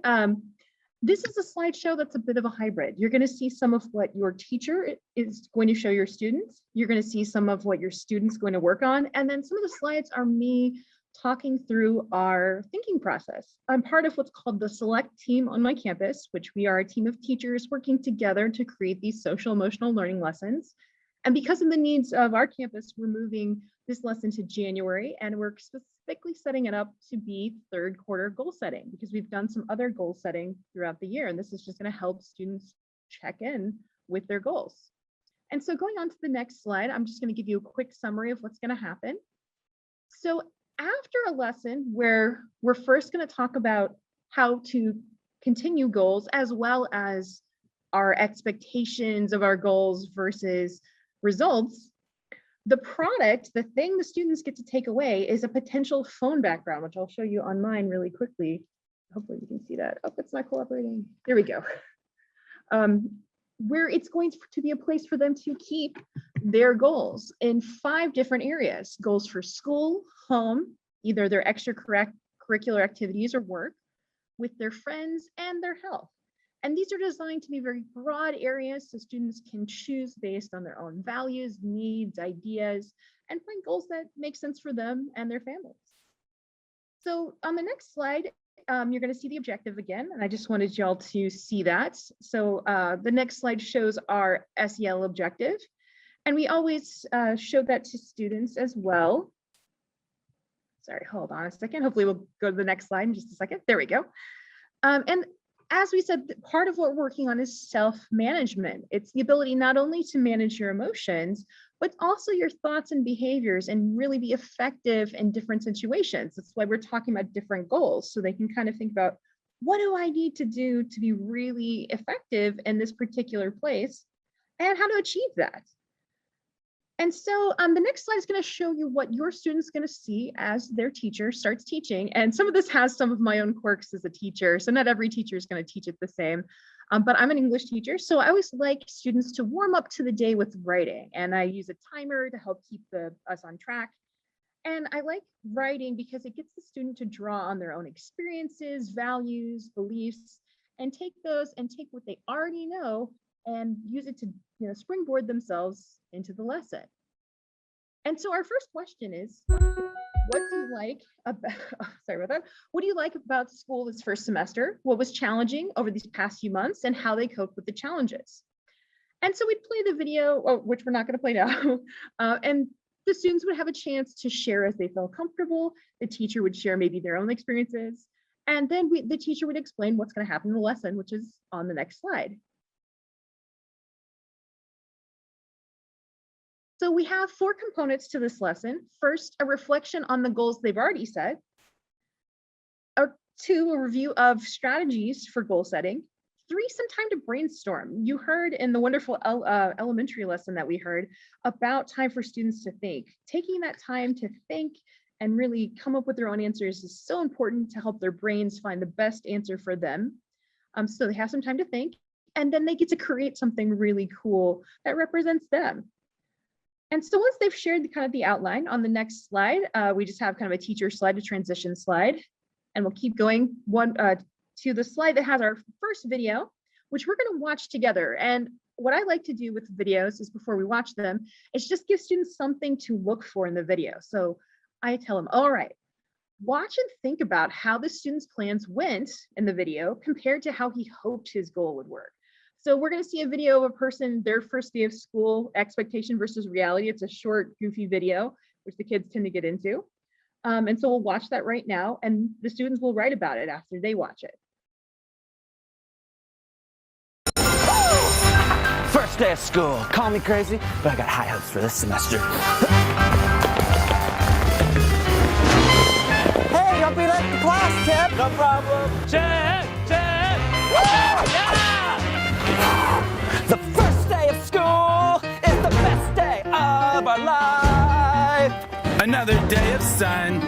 this is a slideshow that's a bit of a hybrid. You're going to see some of what your teacher is going to show your students. You're going to see some of what your students going to work on. And then some of the slides are me talking through our thinking process. I'm part of what's called the Select team on my campus, which we are a team of teachers working together to create these social emotional learning lessons. And because of the needs of our campus, we're moving this lesson to January, and we're specifically setting it up to be third quarter goal setting, because we've done some other goal setting throughout the year, and this is just going to help students check in with their goals. And so going on to the next slide, I'm just going to give you a quick summary of what's going to happen. So after a lesson where we're first going to talk about how to continue goals, as well as our expectations of our goals versus results, the product, the thing the students get to take away, is a potential phone background, which I'll show you on mine really quickly. Hopefully you can see that. Oh, it's not cooperating. There we go. Where it's going to be a place for them to keep their goals in 5 different areas: goals for school, home, either their extracurricular activities or work, with their friends, and their health. And these are designed to be very broad areas so students can choose based on their own values, needs, ideas, and find goals that make sense for them and their families. So on the next slide, you're going to see the objective again, and I just wanted y'all to see that. So the next slide shows our SEL objective, and we always show that to students as well. Sorry, hold on a second. Hopefully we'll go to the next slide in just a second. There we go. And as we said, part of what we're working on is self-management. It's the ability not only to manage your emotions, but also your thoughts and behaviors, and really be effective in different situations. That's why we're talking about different goals, so they can kind of think about, what do I need to do to be really effective in this particular place, and how to achieve that. And so the next slide is going to show you what your student's going to see as their teacher starts teaching. And some of this has some of my own quirks as a teacher, so not every teacher is going to teach it the same. But I'm an English teacher, so I always like students to warm up to the day with writing. And I use a timer to help keep us on track. And I like writing because it gets the student to draw on their own experiences, values, beliefs, and take what they already know and use it to springboard themselves into the lesson. And so our first question is, what do you like about, sorry about that. What do you like about school this first semester? What was challenging over these past few months and how they coped with the challenges? And so we'd play the video, which we're not going to play now, and the students would have a chance to share as they felt comfortable. The teacher would share maybe their own experiences, and then the teacher would explain what's going to happen in the lesson, which is on the next slide. So we have 4 components to this lesson. First, a reflection on the goals they've already set. 2, a review of strategies for goal setting. 3, some time to brainstorm. You heard in the wonderful elementary lesson that we heard about time for students to think. Taking that time to think and really come up with their own answers is so important to help their brains find the best answer for them. So they have some time to think, and then they get to create something really cool that represents them. And so once they've shared the outline on the next slide, we just have kind of a teacher slide, a transition slide, and we'll keep going to the slide that has our first video, which we're going to watch together. And what I like to do with videos is before we watch them, is just give students something to look for in the video. So I tell them, all right, watch and think about how the student's plans went in the video compared to how he hoped his goal would work. So we're going to see a video of a person, their first day of school, expectation versus reality. It's a short, goofy video, which the kids tend to get into. And so we'll watch that right now, and the students will write about it after they watch it. First day of school. Call me crazy, but I got high hopes for this semester. Hey, don't be late to class, Chip. No problem. Chip. Woo! Yeah! The first day of school is the best day of our life. Another day of sun.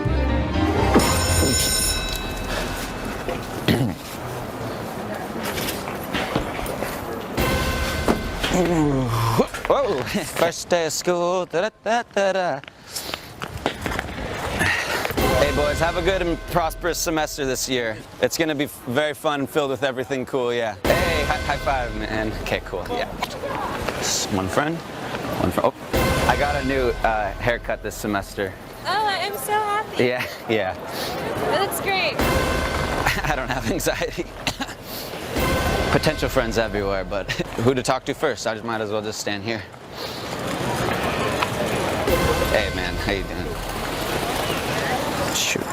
Whoa, first day of school. Da-da-da-da-da. Hey boys, have a good and prosperous semester this year. It's gonna be very fun, filled with everything cool, yeah. Hey, high five, man. Okay, cool, yeah. One friend. Oh, I got a new haircut this semester. Oh, I'm so happy. Yeah. That looks great. I don't have anxiety. Potential friends everywhere, but who to talk to first? I might as well just stand here. Hey man, how you doing? Shoot.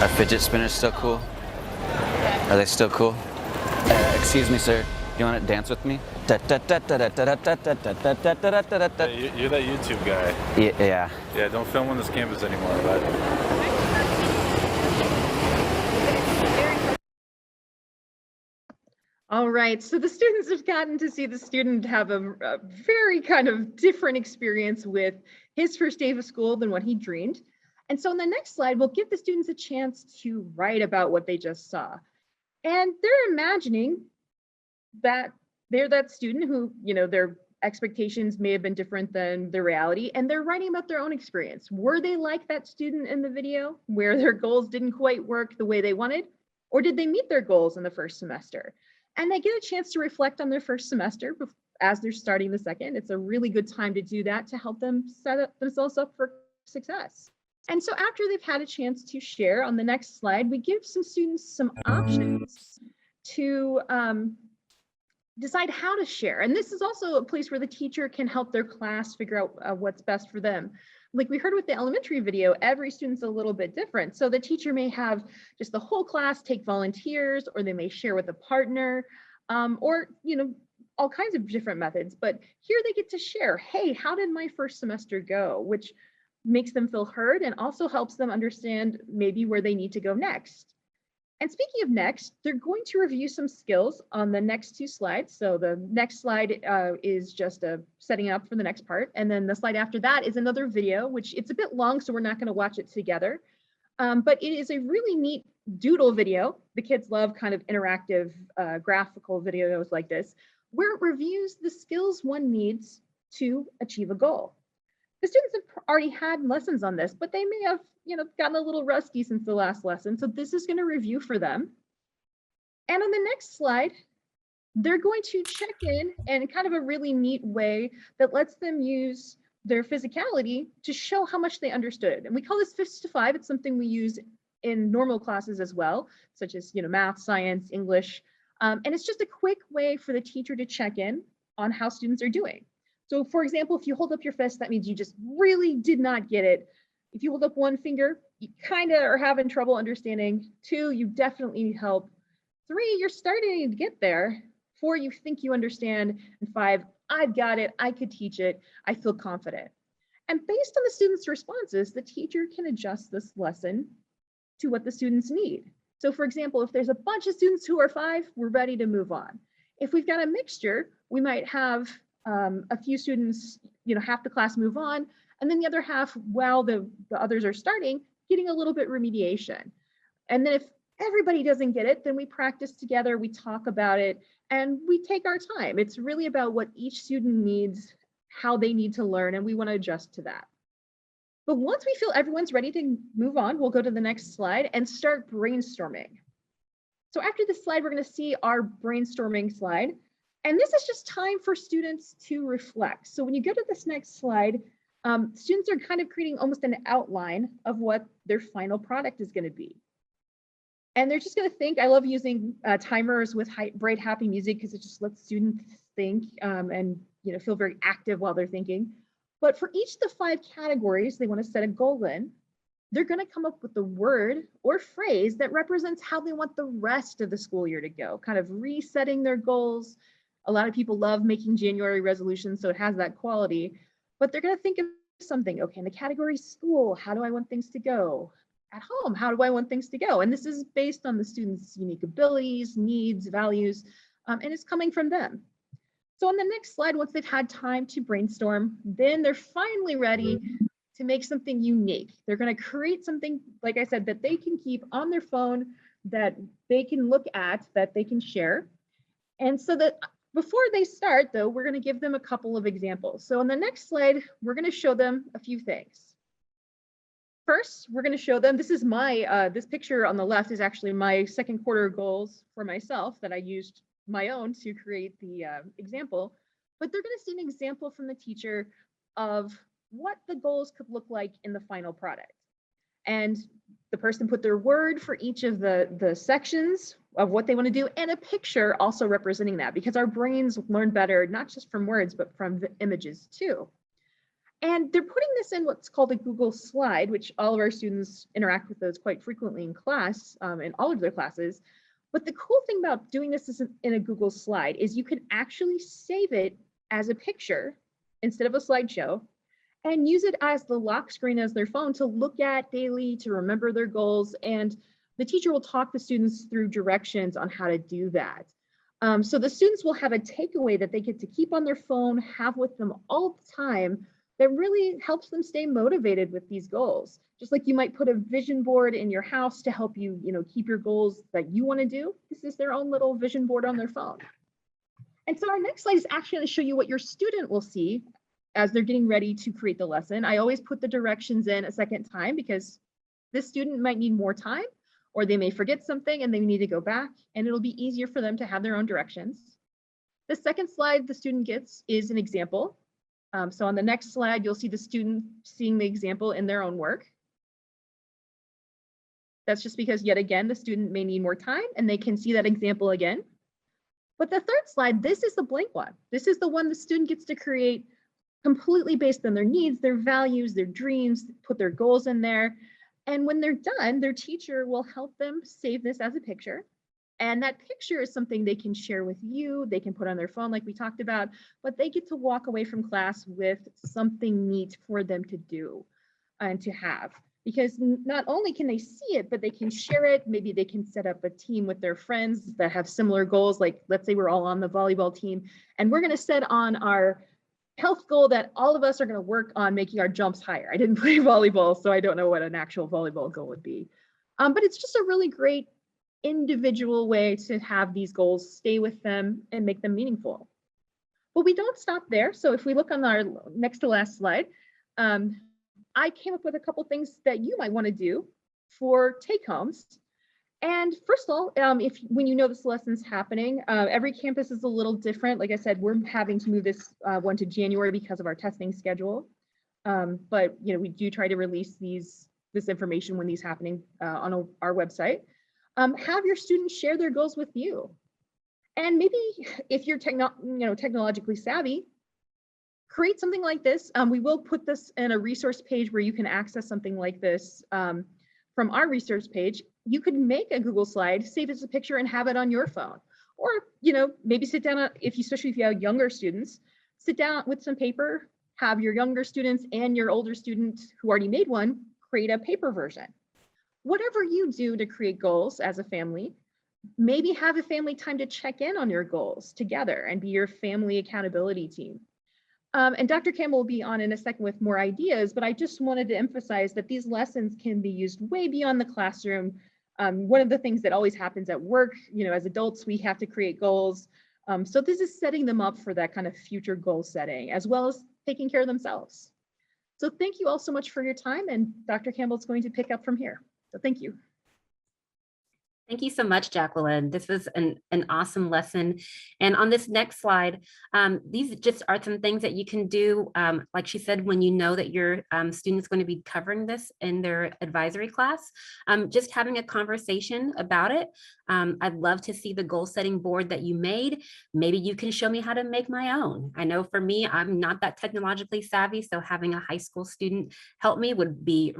Are fidget spinners still cool? Are they still cool? Excuse me, sir. You want to dance with me? You're that YouTube guy. Yeah. Yeah, don't film on this campus anymore, bud. All right, so the students have gotten to see the student have a very kind of different experience with his first day of school than what he dreamed. And so in the next slide, we'll give the students a chance to write about what they just saw. And they're imagining that they're that student who, their expectations may have been different than the reality, and they're writing about their own experience. Were they like that student in the video where their goals didn't quite work the way they wanted? Or did they meet their goals in the first semester? And they get a chance to reflect on their first semester as they're starting the second. It's a really good time to do that to help them set themselves up for success. And so after they've had a chance to share, on the next slide, we give some students some options to decide how to share. And this is also a place where the teacher can help their class figure out what's best for them. Like we heard with the elementary video, every student's a little bit different. So the teacher may have just the whole class take volunteers, or they may share with a partner, or all kinds of different methods. But here they get to share, hey, how did my first semester go? Which makes them feel heard and also helps them understand maybe where they need to go next. And speaking of next, they're going to review some skills on the next 2 slides. So the next slide is just setting up for the next part. And then the slide after that is another video, which it's a bit long, so we're not going to watch it together. But it is a really neat doodle video. The kids love kind of interactive graphical videos like this, where it reviews the skills one needs to achieve a goal. The students have already had lessons on this, but they may have, gotten a little rusty since the last lesson. So this is going to review for them. And on the next slide, they're going to check in kind of a really neat way that lets them use their physicality to show how much they understood. And we call this 5 to 5. It's something we use in normal classes as well, such as, math, science, English. And it's just a quick way for the teacher to check in on how students are doing. So for example, if you hold up your fist, that means you just really did not get it. If you hold up one finger, you kind of are having trouble understanding. 2, you definitely need help. 3, you're starting to get there. 4, you think you understand. And 5, I've got it. I could teach it. I feel confident. And based on the students' responses, the teacher can adjust this lesson to what the students need. So for example, if there's a bunch of students who are 5, we're ready to move on. If we've got a mixture, we might have a few students, half the class move on, and then the other half, while the others are starting, getting a little bit remediation. And then if everybody doesn't get it, then we practice together, we talk about it, and we take our time. It's really about what each student needs, how they need to learn, and we want to adjust to that. But once we feel everyone's ready to move on, we'll go to the next slide and start brainstorming. So after this slide, we're going to see our brainstorming slide. And this is just time for students to reflect. So when you go to this next slide, students are kind of creating almost an outline of what their final product is going to be. And they're just going to think. I love using timers with bright, happy music because it just lets students think and feel very active while they're thinking. But for each of the 5 categories they want to set a goal in, they're going to come up with the word or phrase that represents how they want the rest of the school year to go, kind of resetting their goals. A lot of people love making January resolutions, so it has that quality, but they're going to think of something. Okay, in the category school, how do I want things to go? At home, how do I want things to go? And this is based on the students' unique abilities, needs, values, and it's coming from them. So on the next slide, once they've had time to brainstorm, then they're finally ready to make something unique. They're going to create something, like I said, that they can keep on their phone, that they can look at, that they can share. And so that before they start, though, we're going to give them a couple of examples. So on the next slide, we're going to show them a few things. First, we're going to show them, this is my, this picture on the left is actually my second quarter goals for myself that I used my own to create the example, but they're going to see an example from the teacher of what the goals could look like in the final product. And the person put their word for each of the sections of what they want to do and a picture also representing that, because our brains learn better, not just from words, but from the images too. And they're putting this in what's called a Google slide, which all of our students interact with those quite frequently in class, in all of their classes. But the cool thing about doing this in a Google slide is you can actually save it as a picture instead of a slideshow and use it as the lock screen as their phone to look at daily, to remember their goals. And the teacher will talk the students through directions on how to do that. So the students will have a takeaway that they get to keep on their phone, have with them all the time, that really helps them stay motivated with these goals. Just like you might put a vision board in your house to help you, keep your goals that you want to do. This is their own little vision board on their phone. And so our next slide is actually going to show you what your student will see as they're getting ready to create the lesson. I always put the directions in a second time because this student might need more time, or they may forget something and they need to go back, and it'll be easier for them to have their own directions. The second slide the student gets is an example. So on the next slide, you'll see the student seeing the example in their own work. That's just because, yet again, the student may need more time and they can see that example again. But the third slide, this is the blank one. This is the one the student gets to create completely based on their needs, their values, their dreams, put their goals in there. And when they're done, their teacher will help them save this as a picture. And that picture is something they can share with you. They can put on their phone like we talked about, but they get to walk away from class with something neat for them to do and to have. Because not only can they see it, but they can share it. Maybe they can set up a team with their friends that have similar goals. Like, let's say we're all on the volleyball team and we're going to set on our health goal that all of us are going to work on making our jumps higher. I didn't play volleyball, so I don't know what an actual volleyball goal would be. But it's just a really great individual way to have these goals stay with them and make them meaningful. But we don't stop there. So if we look on our next to last slide, I came up with a couple things that you might want to do for take homes. And first of all, when you know this lesson's happening, every campus is a little different. Like I said, we're having to move this one to January because of our testing schedule. But we do try to release this information when these happening on our website. Have your students share their goals with you. And maybe if you're technologically savvy, create something like this. We will put this in a resource page where you can access something like this from our resource page. You could make a Google slide, save it as a picture, and have it on your phone. Or maybe sit down, especially if you have younger students, sit down with some paper, have your younger students and your older students who already made one create a paper version. Whatever you do to create goals as a family, maybe have a family time to check in on your goals together and be your family accountability team. And Dr. Campbell will be on in a second with more ideas, but I just wanted to emphasize that these lessons can be used way beyond the classroom. One of the things that always happens at work, as adults, we have to create goals. So this is setting them up for that kind of future goal setting, as well as taking care of themselves. So thank you all so much for your time, and Dr. Campbell is going to pick up from here. So thank you. Thank you so much, Jacqueline. This was an awesome lesson. And on this next slide, these just are some things that you can do, like she said, when you know that your student's going to be covering this in their advisory class, just having a conversation about it. I'd love to see the goal setting board that you made. Maybe you can show me how to make my own. I know for me, I'm not that technologically savvy, so having a high school student help me would be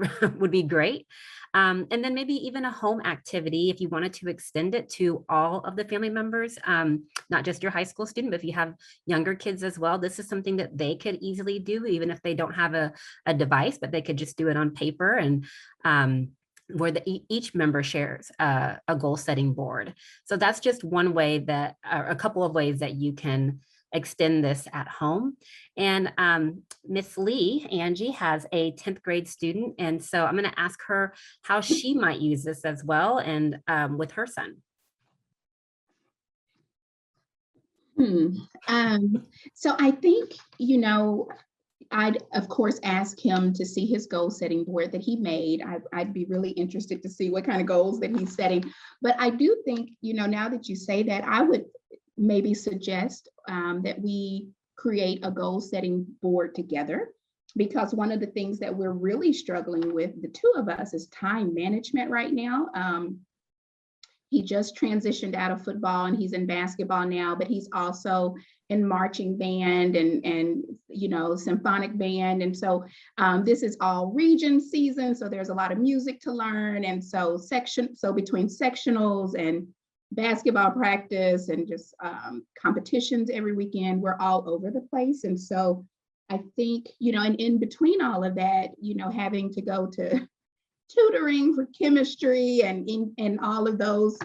great. And then maybe even a home activity if you wanted to extend it to all of the family members, not just your high school student, but if you have younger kids as well, this is something that they could easily do, even if they don't have a device, but they could just do it on paper, and where each member shares a goal setting board. So that's just one way that, or a couple of ways that you can extend this at home. And Miss Lee, Angie, has a 10th grade student. And so I'm going to ask her how she might use this as well and with her son. So I think, I'd of course ask him to see his goal setting board that he made. I'd be really interested to see what kind of goals that he's setting. But I do think, now that you say that, I would maybe suggest that we create a goal setting board together, because one of the things that we're really struggling with, the two of us, is time management right now. He just transitioned out of football and he's in basketball now, but he's also in marching band and symphonic band. And so this is all region season. So there's a lot of music to learn. And so between sectionals and basketball practice and just competitions every weekend, we're all over the place. And so I think, and in between all of that, having to go to tutoring for chemistry and all of those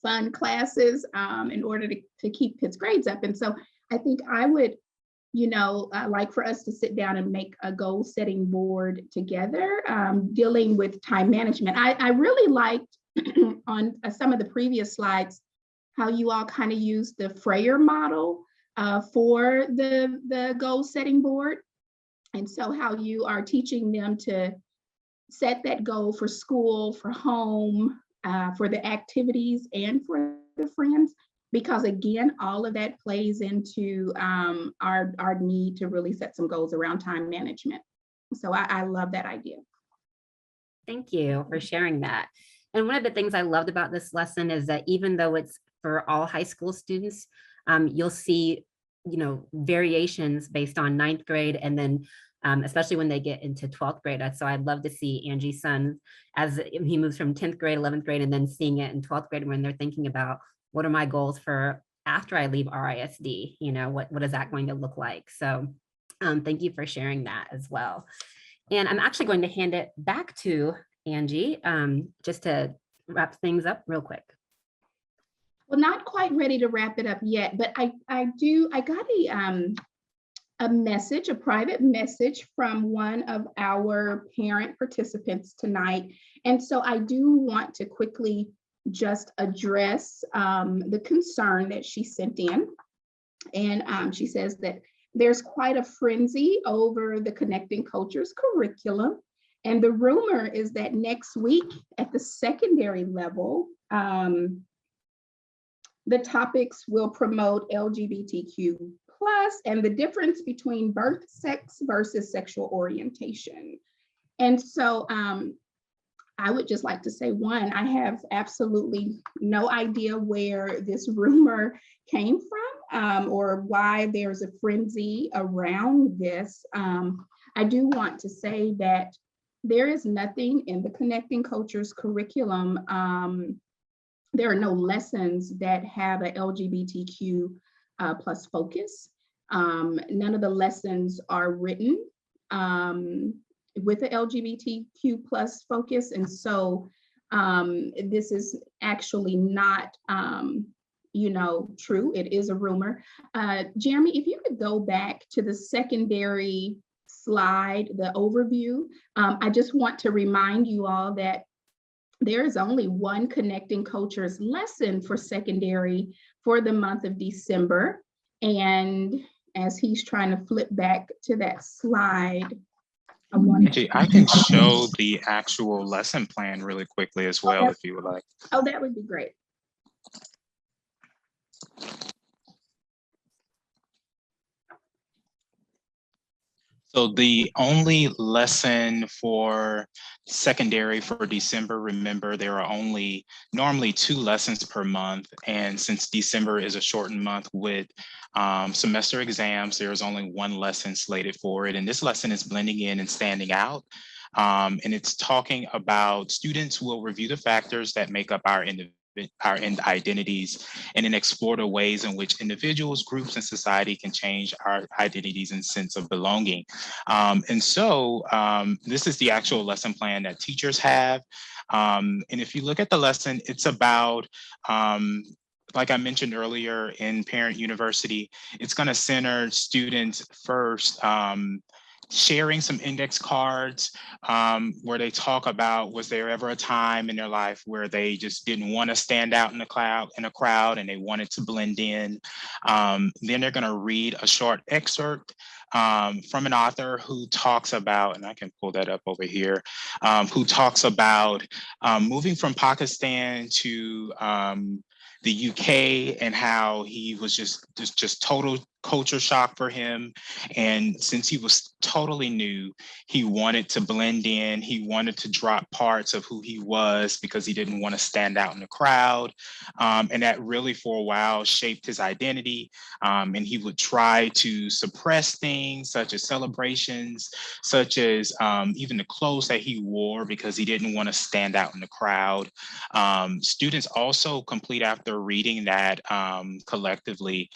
fun classes in order to keep his grades up. And so I think I would, like for us to sit down and make a goal setting board together, dealing with time management. I really liked on some of the previous slides how you all kind of use the Freyer model for the goal setting board. And so how you are teaching them to set that goal for school, for home, for the activities, and for the friends, because again, all of that plays into our need to really set some goals around time management. So I love that idea. Thank you for sharing that. And one of the things I loved about this lesson is that even though it's for all high school students, you'll see, variations based on 9th grade, and then especially when they get into 12th grade. So I'd love to see Angie's son as he moves from 10th grade, 11th grade, and then seeing it in 12th grade when they're thinking about what are my goals for after I leave RISD, what is that going to look like? So thank you for sharing that as well. And I'm actually going to hand it back to Angie, just to wrap things up real quick. Well, not quite ready to wrap it up yet, but I got a message, a private message from one of our parent participants tonight. And so I do want to quickly just address the concern that she sent in. And she says that there's quite a frenzy over the Connecting Cultures curriculum. And the rumor is that next week at the secondary level, the topics will promote LGBTQ plus and the difference between birth sex versus sexual orientation. And so I would just like to say, one, I have absolutely no idea where this rumor came from or why there's a frenzy around this. I do want to say that there is nothing in the Connecting Cultures curriculum. There are no lessons that have a LGBTQ plus focus. None of the lessons are written with the LGBTQ plus focus. And so this is actually not, true. It is a rumor. Jeremy, if you could go back to the secondary slide, the overview, I just want to remind you all that there is only one Connecting Cultures lesson for secondary for the month of December. And as he's trying to flip back to that slide, I can show the actual lesson plan really quickly as well, if you would like. Oh, that would be great. So the only lesson for secondary for December, remember there are only normally 2 lessons per month. And since December is a shortened month with semester exams, there's only 1 lesson slated for it. And this lesson is blending in and standing out. And it's talking about students will review the factors that make up our identities and then explore the ways in which individuals, groups, and society can change our identities and sense of belonging. And so this is the actual lesson plan that teachers have. And if you look at the lesson, it's about, like I mentioned earlier in Parent University, it's going to center students first, sharing some index cards where they talk about, was there ever a time in their life where they just didn't want to stand out in a crowd and they wanted to blend in. Then they're going to read a short excerpt from an author who talks about, and I can pull that up over here, who talks about moving from Pakistan to the UK and how he was just total culture shock for him. And since he was totally new, he wanted to blend in. He wanted to drop parts of who he was because he didn't want to stand out in the crowd. And that really for a while shaped his identity. And he would try to suppress things such as celebrations, such as even the clothes that he wore because he didn't want to stand out in the crowd. Students also complete, after reading that collectively,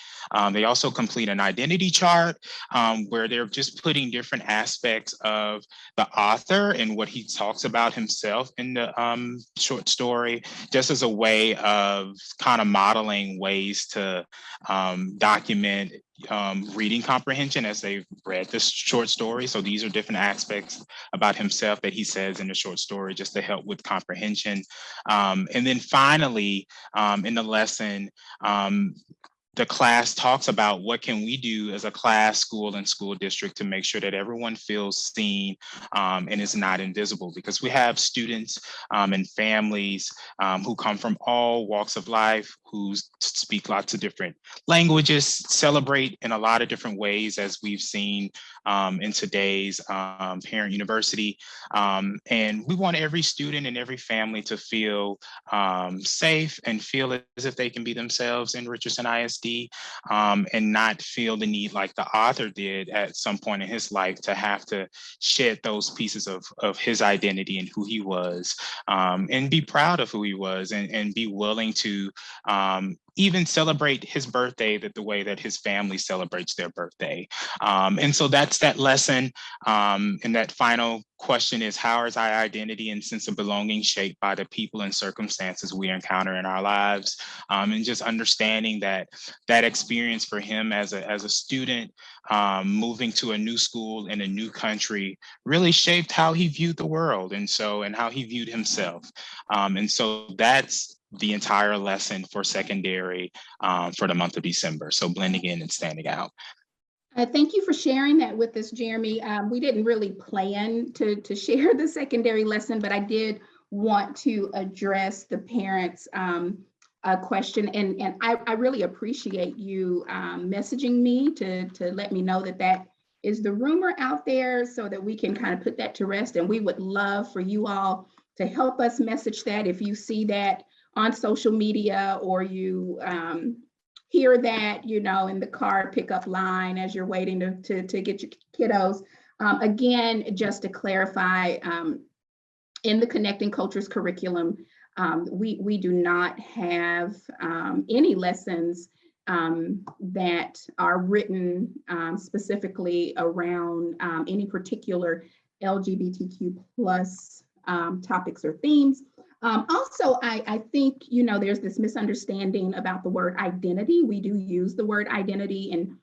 they also complete an identity chart where they're just putting different aspects of the author and what he talks about himself in the short story, just as a way of kind of modeling ways to document reading comprehension as they've read this short story. So these are different aspects about himself that he says in the short story just to help with comprehension. And then finally, in the lesson, the class talks about what can we do as a class, school, and school district to make sure that everyone feels seen and is not invisible, because we have students and families who come from all walks of life, who speak lots of different languages, celebrate in a lot of different ways, as we've seen in today's Parent University. And we want every student and every family to feel safe and feel as if they can be themselves in Richardson ISD, and not feel the need, like the author did at some point in his life, to have to shed those pieces of his identity and who he was, and be proud of who he was, and be willing to even celebrate his birthday the way that his family celebrates their birthday. And so that's that lesson. And that final question is, how is our identity and sense of belonging shaped by the people and circumstances we encounter in our lives? And just understanding that experience for him as a student, moving to a new school in a new country, really shaped how he viewed the world, and how he viewed himself. And so that's the entire lesson for secondary for the month of December. So blending in and standing out. Thank you for sharing that with us, Jeremy. We didn't really plan to share the secondary lesson, but I did want to address the parents' question. And I really appreciate you messaging me to let me know that is the rumor out there so that we can kind of put that to rest. And we would love for you all to help us message that if you see that on social media or you hear that, you know, in the car pickup line as you're waiting to get your kiddos. Again, just to clarify, in the Connecting Cultures curriculum, we do not have any lessons that are written specifically around any particular LGBTQ plus topics or themes. Also, I think, you know, there's this misunderstanding about the word identity. We do use the word identity, and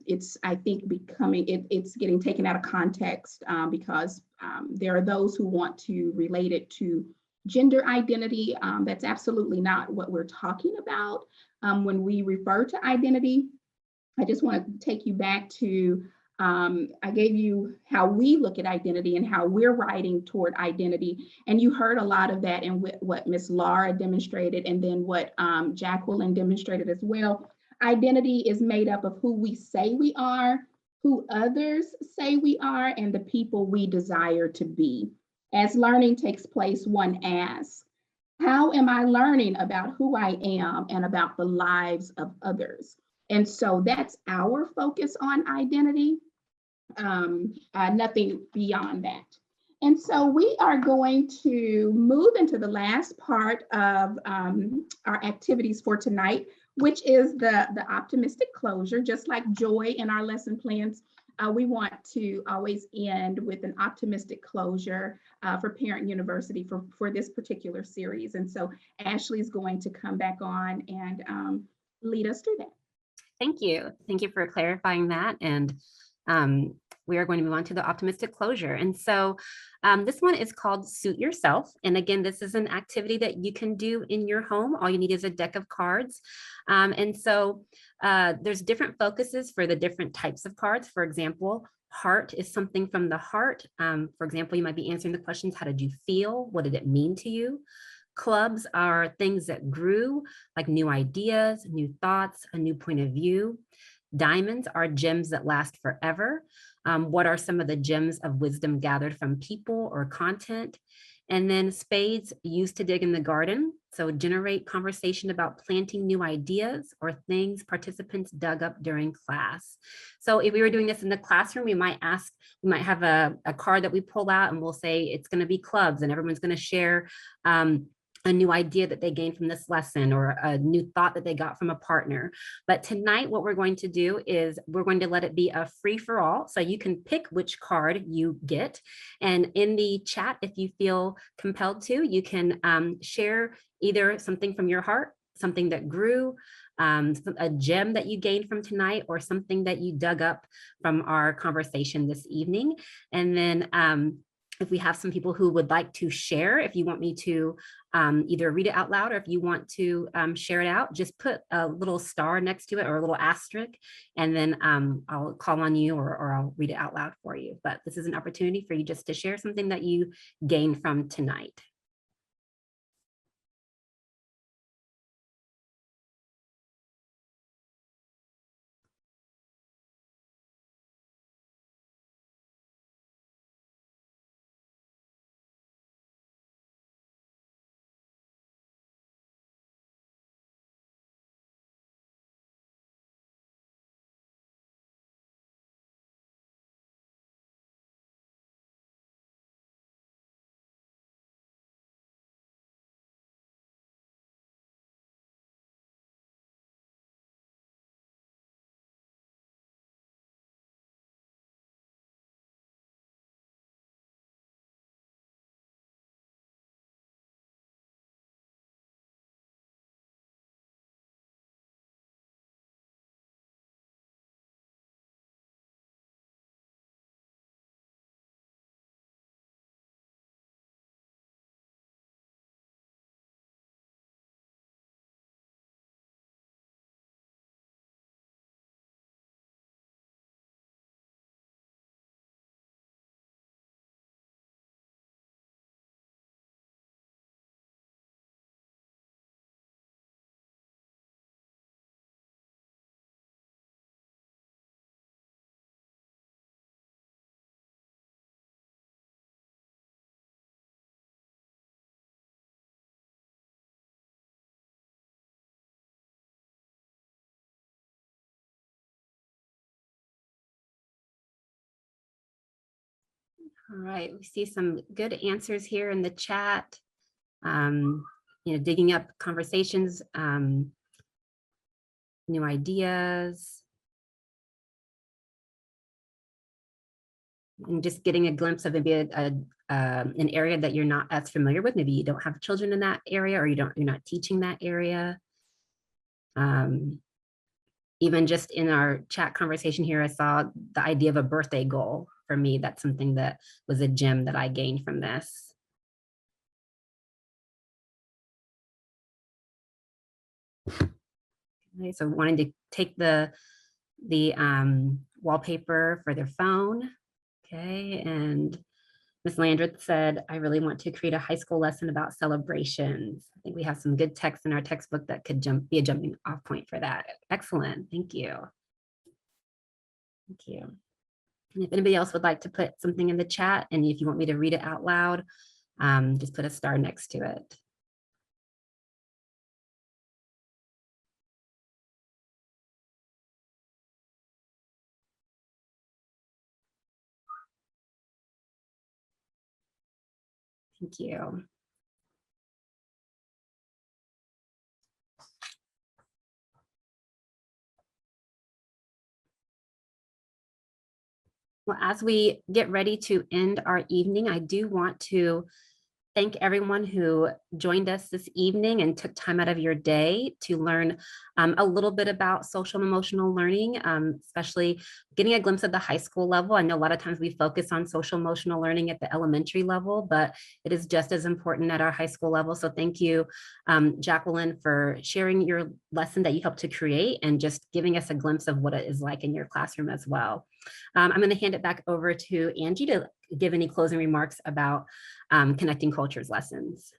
it's, I think, it's getting taken out of context because there are those who want to relate it to gender identity. That's absolutely not what we're talking about. When we refer to identity, I just want to take you back to, I gave you how we look at identity and how we're writing toward identity. And you heard a lot of that in what Ms. Laura demonstrated and then what Jacqueline demonstrated as well. Identity is made up of who we say we are, who others say we are, and the people we desire to be. As learning takes place, one asks, how am I learning about who I am and about the lives of others? And so that's our focus on identity, nothing beyond that. And so we are going to move into the last part of our activities for tonight, which is the optimistic closure. Just like joy in our lesson plans, we want to always end with an optimistic closure for Parent University for this particular series. And so Ashley is going to come back on and lead us through that. Thank you. Thank you for clarifying that. And we are going to move on to the optimistic closure. And so this one is called Suit Yourself. And again, this is an activity that you can do in your home. All you need is a deck of cards. And so there's different focuses for the different types of cards. For example, heart is something from the heart. For example, you might be answering the questions, how did you feel? What did it mean to you? Clubs are things that grew, like new ideas, new thoughts, a new point of view. Diamonds are gems that last forever. What are some of the gems of wisdom gathered from people or content? And then spades used to dig in the garden. So generate conversation about planting new ideas or things participants dug up during class. So if we were doing this in the classroom, we might have a card that we pull out and we'll say it's going to be clubs and everyone's going to share a new idea that they gained from this lesson or a new thought that they got from a partner. But tonight, what we're going to do is we're going to let it be a free for all. So you can pick which card you get. And in the chat, if you feel compelled to, you can share either something from your heart, something that grew, a gem that you gained from tonight, or something that you dug up from our conversation this evening. And then if we have some people who would like to share, if you want me to either read it out loud or if you want to share it out, just put a little star next to it or a little asterisk, and then I'll call on you or I'll read it out loud for you. But this is an opportunity for you just to share something that you gained from tonight. All right, we see some good answers here in the chat. Digging up conversations, new ideas, and just getting a glimpse of maybe an area that you're not as familiar with. Maybe you don't have children in that area, or you're not teaching that area. Even just in our chat conversation here, I saw the idea of a birthday goal. For me, that's something that was a gem that I gained from this. Okay, so wanting to take the wallpaper for their phone. Okay, and Ms. Landreth said, I really want to create a high school lesson about celebrations. I think we have some good text in our textbook that could be a jumping off point for that. Excellent, thank you. Thank you. And if anybody else would like to put something in the chat, and if you want me to read it out loud, just put a star next to it. Thank you. Well, as we get ready to end our evening, I do want to thank everyone who joined us this evening and took time out of your day to learn a little bit about social and emotional learning, especially getting a glimpse of the high school level. I know a lot of times we focus on social emotional learning at the elementary level, but it is just as important at our high school level. So thank you, Jacqueline, for sharing your lesson that you helped to create and just giving us a glimpse of what it is like in your classroom as well. I'm going to hand it back over to Angie to give any closing remarks about Connecting Cultures lessons.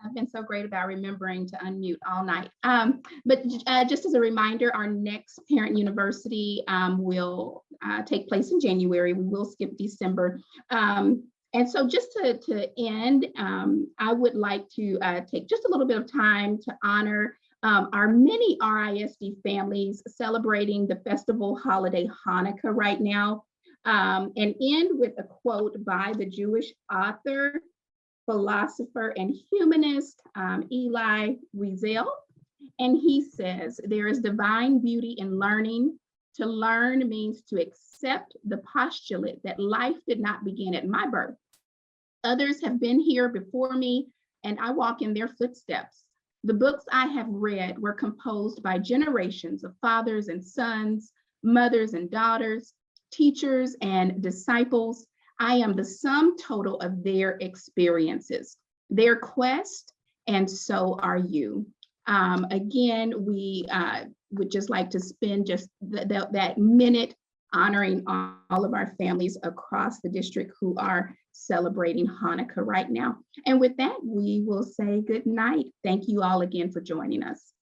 I've been so great about remembering to unmute all night. But just as a reminder, our next Parent University will take place in January. We will skip December. And so just to end, I would like to take just a little bit of time to honor our many RISD families celebrating the festival holiday Hanukkah right now, and end with a quote by the Jewish author, philosopher, and humanist Eli Wiesel. And he says, there is divine beauty in learning. To learn means to accept the postulate that life did not begin at my birth. Others have been here before me, and I walk in their footsteps. The books I have read were composed by generations of fathers and sons, mothers and daughters, teachers and disciples. I am the sum total of their experiences, their quest, and so are you. Again, we would just like to spend just that minute honoring all of our families across the district who are celebrating Hanukkah right now. And with that, we will say good night. Thank you all again for joining us.